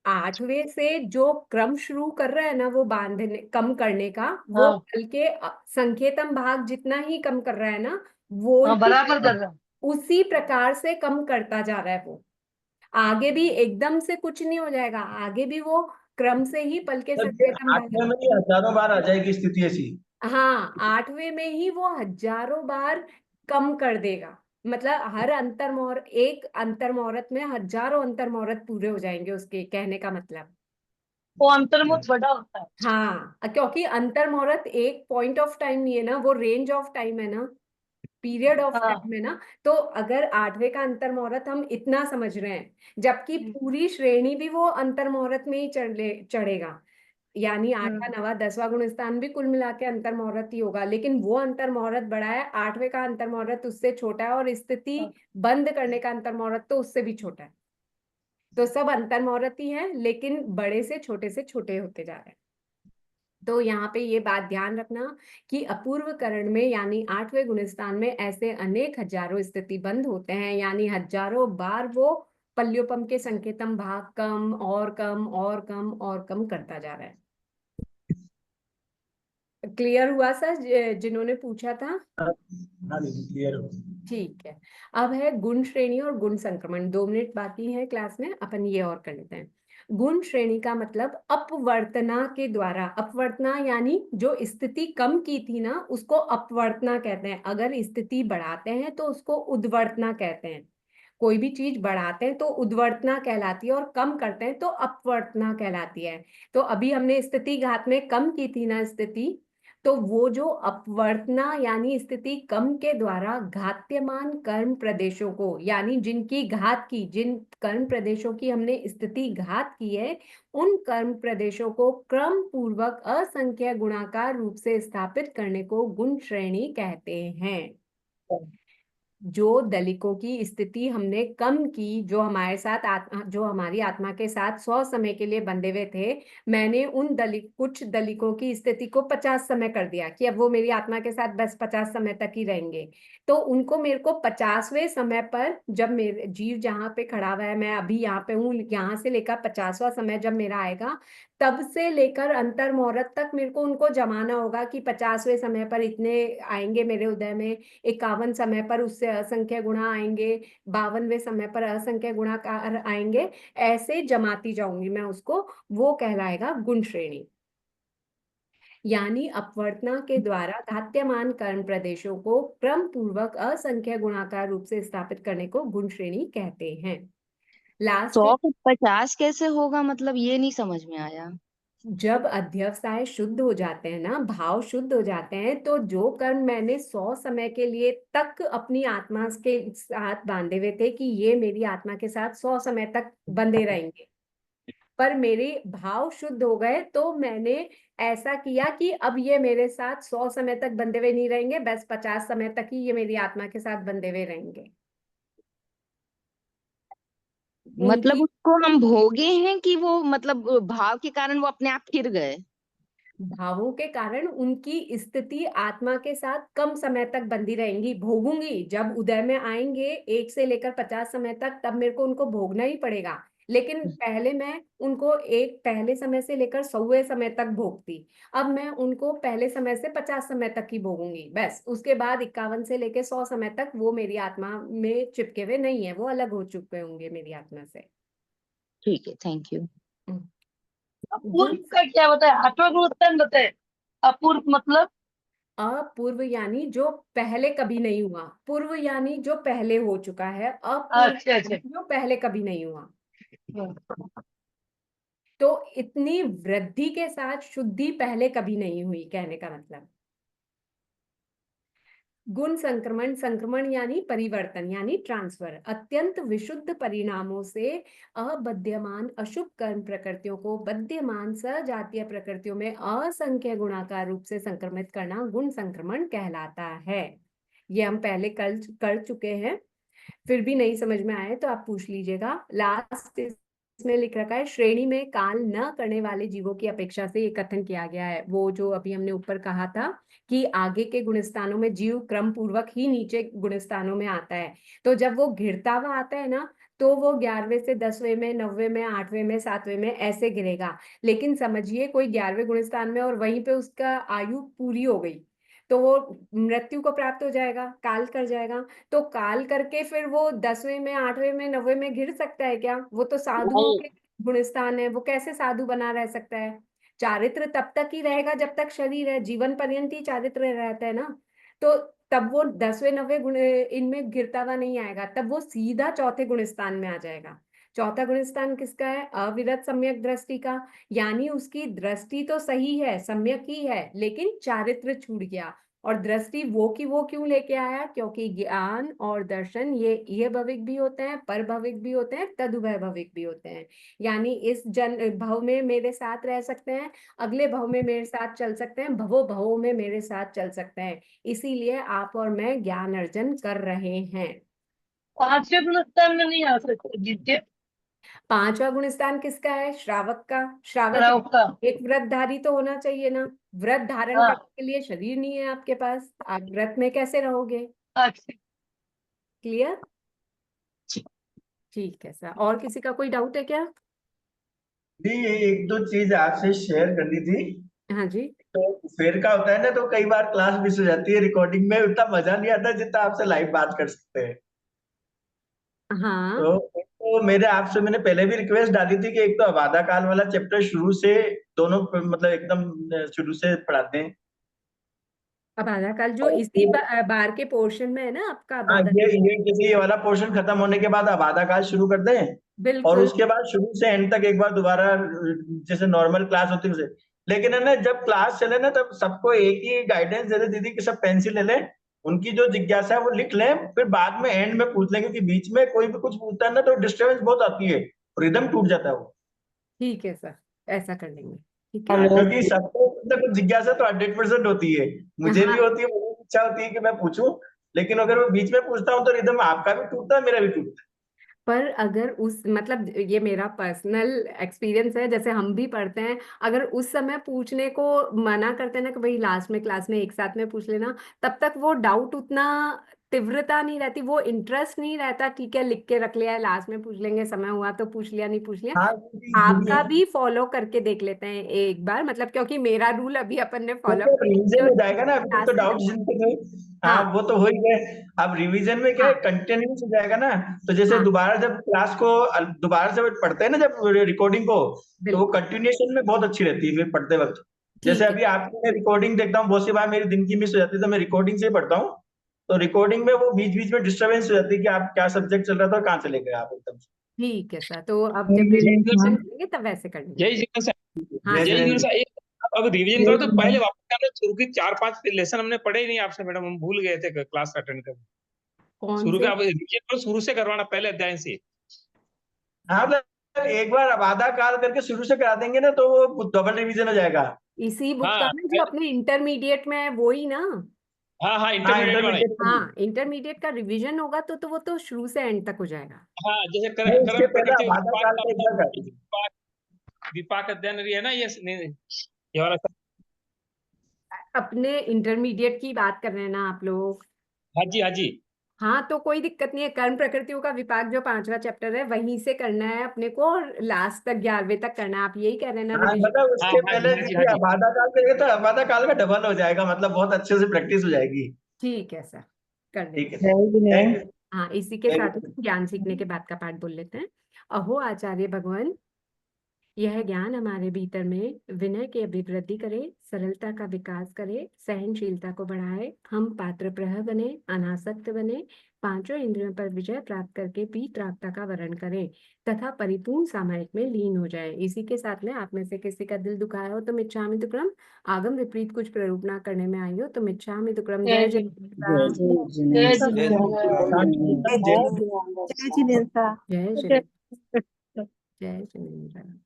8वें से जो क्रम शुरू कर रहा है ना वो बांधने कम करने का, वो बल्कि संकेतम भाग जितना ही कम कर रहा है ना, वो ही बराबर कर रहा है। उसी प्रकार से कम करता जा रहा है। वो आगे भी एकदम से कुछ नहीं हो जाएगा, आगे भी वो क्रम से ही पल के संकेतम 8वें भाग। में ही हजारों बार आ जाएगी स्थिति ऐसी। हाँ, 8वें में ही वो हजारों बार कम कर देगा। मतलब हर एक अंतर मुहूर्त में हजारों अंतर मुहूर्त पूरे हो जाएंगे, उसके कहने का मतलब। वो अंतर्मुख बड़ा होता है। हाँ, क्योंकि अंतर मुहूर्त एक पॉइंट ऑफ टाइम नहीं है ना, वो रेंज ऑफ टाइम है ना, पीरियड ऑफ हाँ। टाइम है ना। तो अगर 8वें का अंतर मुहूर्त हम इतना समझ रहे हैं, जबकि पूरी श्रेणी भी वो अंतर मुहूर्त में ही चढ़ेगा, यानी 8वां 9वां 10वां गुणस्थान भी कुल मिला के अंतर मुहूर्त ही होगा, लेकिन वो अंतर मुहूर्त बड़ा है, 8वें का अंतर मुहूर्त उससे छोटा है, और स्थिति बंद करने का अंतर मुहूर्त तो उससे भी छोटा है। तो सब अंतर मुहूर्त ही है, लेकिन बड़े से छोटे होते जा रहे हैं। तो यहाँ पे ये बात ध्यान रखना कि अपूर्व करण में यानी 8वें गुणस्थान में ऐसे अनेक हजारों स्थिति बंद होते हैं, यानी हजारों बार वो पल्योपम के संकेतम भाग कम और कम और कम और कम करता जा रहा है। क्लियर हुआ सर, जिन्होंने पूछा था? हाँ दीदी क्लियर हो। ठीक है। अब है गुण श्रेणी और गुण संक्रमण। 2 मिनट बाकी है क्लास में, अपन ये और कर लेते हैं। गुण श्रेणी का मतलब अपवर्तना के द्वारा, अपवर्तना यानी जो स्थिति कम की थी ना, उसको अपवर्तना कहते हैं। अगर स्थिति बढ़ाते हैं तो उसको उद्वर्तना कहते हैं। कोई भी चीज बढ़ाते हैं तो उद्वर्तना कहलाती है, और कम करते हैं तो अपवर्तना कहलाती है। तो अभी हमने स्थिति घात में कम की थी ना स्थिति, तो वो जो अपवर्तना यानी स्थिति कम के द्वारा घात्यमान कर्म प्रदेशों को, यानी जिनकी घात की, जिन कर्म प्रदेशों की हमने स्थिति घात की है, उन कर्म प्रदेशों को क्रम पूर्वक असंख्य गुणाकार रूप से स्थापित करने को गुण श्रेणी कहते हैं। जो दलिकों की स्थिति हमने कम की, जो हमारे साथ जो हमारी आत्मा के साथ 100 समय के लिए बंधे हुए थे, मैंने उन कुछ दलिकों की स्थिति को 50 समय कर दिया कि अब वो मेरी आत्मा के साथ बस 50 समय तक ही रहेंगे। तो उनको मेरे को 50वें समय पर, जब मेरे जीव जहाँ पे खड़ा हुआ है, मैं अभी यहाँ पे हूँ, यहाँ से लेकर 50वां समय जब मेरा आएगा, तब से लेकर अंतर मुहूर्त तक मेरे को उनको जमाना होगा कि 50वें समय पर इतने आएंगे मेरे उदय में, 51 समय पर उससे असंख्य गुणा आएंगे, 52वें समय पर असंख्य गुणाकार आएंगे, ऐसे जमाती जाऊंगी मैं उसको। वो कहलाएगा गुण श्रेणी। यानी अपवर्तना के द्वारा घात्यमान कर्म प्रदेशों को क्रम पूर्वक असंख्य गुणाकार रूप से स्थापित करने को गुण श्रेणी कहते हैं। लास्ट 100 को 50 कैसे होगा, मतलब ये नहीं समझ में आया। जब अध्यवसाय शुद्ध हो जाते हैं ना, भाव शुद्ध हो जाते हैं, तो जो कर्म मैंने 100 समय के लिए तक अपनी आत्मा के साथ बांधे हुए थे कि ये मेरी आत्मा के साथ 100 समय तक बंधे रहेंगे, पर मेरे भाव शुद्ध हो गए, तो मैंने ऐसा किया कि अब ये मेरे साथ 100 समय तक बंधे हुए नहीं रहेंगे, बस 50 समय तक ही ये मेरी आत्मा के साथ बंधे हुए रहेंगे। मतलब उनकी उसको हम भोगे हैं कि वो मतलब भाव के कारण वो अपने आप फिर गए। भावों के कारण उनकी स्थिति आत्मा के साथ कम समय तक बंधी रहेंगी। भोगूंगी जब उदय में आएंगे 1 से लेकर 50 समय तक, तब मेरे को उनको भोगना ही पड़ेगा, लेकिन पहले मैं उनको एक पहले समय से लेकर 100वें समय तक भोगती, अब मैं उनको पहले समय से 50 समय तक ही भोगूंगी, बस। उसके बाद 51 से लेकर 100 समय तक वो मेरी आत्मा में चिपके हुए नहीं है, वो अलग हो चुके होंगे मेरी आत्मा से। ठीक है, थैंक यू। अपूर्व का क्या बताया? 8वां गुणस्थान बताए। अपूर्व मतलब अपूर्व यानी जो पहले कभी नहीं हुआ, पूर्व यानी जो पहले हो चुका है, अपूर्व अच्छा अच्छा। जो पहले कभी नहीं हुआ। हाँ। तो इतनी वृद्धि के साथ शुद्धि पहले कभी नहीं हुई, कहने का मतलब। गुण संक्रमण, संक्रमण यानी परिवर्तन यानी ट्रांसफर, अत्यंत विशुद्ध परिणामों से अबध्यमान अशुभ कर्म प्रकृतियों को बध्यमान सजातीय प्रकृतियों में असंख्य गुणाकार रूप से संक्रमित करना गुण संक्रमण कहलाता है। ये हम पहले कर चुके हैं, फिर भी नहीं समझ में आए तो आप पूछ लीजिएगा। लास्ट इसमें लिख रखा है, श्रेणी में काल न करने वाले जीवों की अपेक्षा से ये कथन किया गया है। वो जो अभी हमने ऊपर कहा था कि आगे के गुणस्थानों में जीव क्रम पूर्वक ही नीचे गुणस्थानों में आता है, तो जब वो घिरता हुआ आता है ना, तो वो 11वें से 10वें में, 9वें में, 8वें में, 7वें में ऐसे गिरेगा। लेकिन समझिए कोई 11वें गुणस्थान में और वहीं पे उसका आयु पूरी हो गई, तो वो मृत्यु को प्राप्त हो जाएगा, काल कर जाएगा। तो काल करके फिर वो 10वें में, 8वें में, 9वें में घिर सकता है क्या? वो तो साधुओं नहीं। के गुणस्थान है, वो कैसे साधु बना रह सकता है? चारित्र तब तक ही रहेगा जब तक शरीर है, जीवन पर्यंत ही चारित्र रहता है ना। तो तब वो 10वें 9वें गुण इनमें गिरता हुआ नहीं आएगा, तब वो सीधा चौथे गुणस्थान में आ जाएगा। चौथा गुणस्थान किसका है? अविरत सम्यक दृष्टि का, यानी उसकी दृष्टि तो सही है, सम्यक ही है, लेकिन चारित्र छूट गया। और दृष्टि वो की वो क्यों लेके आया? क्योंकि ज्ञान और दर्शन ये भविक भी होते हैं, पर भविक भी होते हैं, तदुभय भविक भी होते हैं। यानी इस जन भव में मेरे साथ रह सकते हैं, अगले भव में मेरे साथ चल सकते हैं, भवो भवों में मेरे साथ चल सकते हैं। इसीलिए आप और मैं ज्ञान अर्जन कर रहे हैं। 5वें गुणस्थान में नहीं आ सकते जिसके 5वां गुणस्थान किसका है? श्रावक का। राव श्रावक का। एक व्रतधारी तो होना चाहिए ना। व्रत धारण हाँ। करने के लिए शरीर नहीं है आपके पास, आप व्रत में कैसे रहोगे? अच्छा, क्लियर? ठीक है सर, और किसी का कोई डाउट है क्या? जी, ये एक दो चीज आपसे शेयर करनी थी। हाँ जी। तो फेर का होता है ना, तो कई बार क्लास मिस हो जाती है, रिकॉर्डिंग में उतना मजा नहीं आता जितना आपसे लाइव बात कर सकते हैं। हाँ, तो मेरे आपसे मैंने पहले भी रिक्वेस्ट डाली थी कि एक तो अबाधा काल वाला चैप्टर शुरू से दोनों मतलब एकदम शुरू से पढ़ाते हैं। अब आधा काल जो इसी बार के पोर्शन में है ना आपका हाँ, अबाधा। ये जैसे ये वाला पोर्शन खत्म होने के बाद अबाधा काल शुरू कर दें, और बिल्कुल उसके बाद शुरू से एंड तक एक बार दोबारा जैसे नॉर्मल क्लास होती है उसे। लेकिन है ना, जब क्लास चले ना तब सबको एक ही गाइडेंस दे दे दीदी कि सब पेंसिल ले लें, उनकी जो जिज्ञासा है वो लिख लें, फिर बाद में एंड में पूछ लें, क्योंकि बीच में कोई भी कुछ पूछता है ना तो डिस्टर्बेंस बहुत आती है, रिदम टूट जाता है वो। ठीक है सर, ऐसा कर लेंगे। ठीक है। हाँ, क्योंकि सबको मतलब जिज्ञासा तो 100% होती है, मुझे भी हाँ, होती है, मुझे भी इच्छा होती है कि मैं पूछूं, लेकिन अगर मैं बीच में पूछता हूँ तो रिदम आपका भी टूटता है, मेरा भी टूटता है। पर अगर उस मतलब ये मेरा पर्सनल एक्सपीरियंस है, जैसे हम भी पढ़ते हैं, अगर उस समय पूछने को मना करते हैं ना कि भाई लास्ट में क्लास में एक साथ में पूछ लेना, तब तक वो डाउट उतना तीव्रता नहीं रहती, वो इंटरेस्ट नहीं रहता। ठीक है, लिख के रख लिया है, लास्ट में पूछ लेंगे, समय हुआ तो पूछ लिया, नहीं पूछ लिया। हाँ, आपका भी फॉलो करके देख लेते हैं एक बार, मतलब क्योंकि मेरा रूल अभी अपन ने फॉलो तो रिवीजन हो जाएगा ना, अभी तक तो क्लास में डाउट जब। जिनके थे, हाँ हाँ वो तो हो ही गए। अब रिवीजन में क्या है, हाँ कंटिन्यूस हो जाएगा ना। तो जैसे हाँ, दोबारा जब क्लास को दोबारा से पढ़ते हैं ना जब रिकॉर्डिंग को, तो वो बिल्कुल कंटिन्यूएशन में बहुत अच्छी रहती है फिर पढ़ते वक्त। जैसे ठीक है। अभी आपकी रिकॉर्डिंग देखता हूँ, बहुत सी बार मेरी दिन की मिस हो जाती है, तो मैं रिकॉर्डिंग से ही पढ़ता हूँ। तो रिकॉर्डिंग में वो बीच बीच में डिस्टर्बेंस हो जाती है कि आप क्या सब्जेक्ट चल रहा था और कहाँ चले गए आप एकदम से। ठीक है सर, तो अब जब रिवीजन करेंगे तब वैसे कर लेंगे। जय जीवन सा हाँ जय जय सर। जीवन जिनेन्द्र। सा एक अब रिवीजन करो तो पहले वापस हमने शुरू की 4-5 लेसन हमने पढ़े ही नहीं आपसे मैडम, हम भूल गए थे क्लास अटेंड कर। कौन शुरू से? का अब रिवीजन करो, शुरू से करवाना पहले अध्याय से। हाँ, मतलब एक बार अब आधा काल करके शुरू से करा देंगे ना तो वो डबल रिवीजन हो जाएगा। इसी बुक हाँ का ना जो अपने इंटरमीडिएट में है वो ही ना? हाँ हाँ, इंटरमीडिएट वाला ही। हाँ, इंटरमीडिएट का रिवीजन होगा तो वो तो शुरू से एंड तक हो जाएगा। हाँ जैसे नहीं, उसके कर्म पहले प्रकृति अब आधा काल का एक बार कर दीजिए। विपाक अध्ययन है ना, ये वाला। अपने इंटरमीडिएट की बात कर रहे हैं ना आप लोग? हाँ जी हाँ जी। हाँ, तो कोई दिक्कत नहीं है, कर्म प्रकृतियों का विपाक जो 5वां चैप्टर है वहीं से करना है अपने को, और लास्ट तक 11वें तक करना है। आप यही कह रहे हैं ना हाँ, रिवीजन? मतलब हाँ उसके हाँ पहले जी हाँ जी हाँ देखिए जी। अब आधा काल करेंगे तो अब आधा काल का डबल हो जाएगा, मतलब बहुत अच्छे से प्रैक्टिस हो जाएगी। ठीक है सर, कर ठीक देंगे। है, थैंक यू। हाँ, इसी के थैंक साथ में ज्ञान सीखने के बाद का पाठ बोल लेते हैं। अहो आचार्य भगवान, यह ज्ञान हमारे भीतर में विनय की अभिवृद्धि करे, सरलता का विकास करे, सहनशीलता को बढ़ाए, हम पात्र प्रह बने, अनासक्त बने, पांचों इंद्रियों पर विजय प्राप्त करके वीतरागता का वर्ण करें तथा परिपूर्ण सामायिक में लीन हो जाए। इसी के साथ में आप में से किसी का दिल दुखाया हो तो मिच्छामि दुक्कडम, आगम विपरीत कुछ प्ररूप ना करने में आई हो तो मिच्छामि दुक्कडम। जय जय जय जय जिनेन्द्र। जय जिनेन्द्र। जय श्री जय जिनेन्द्र।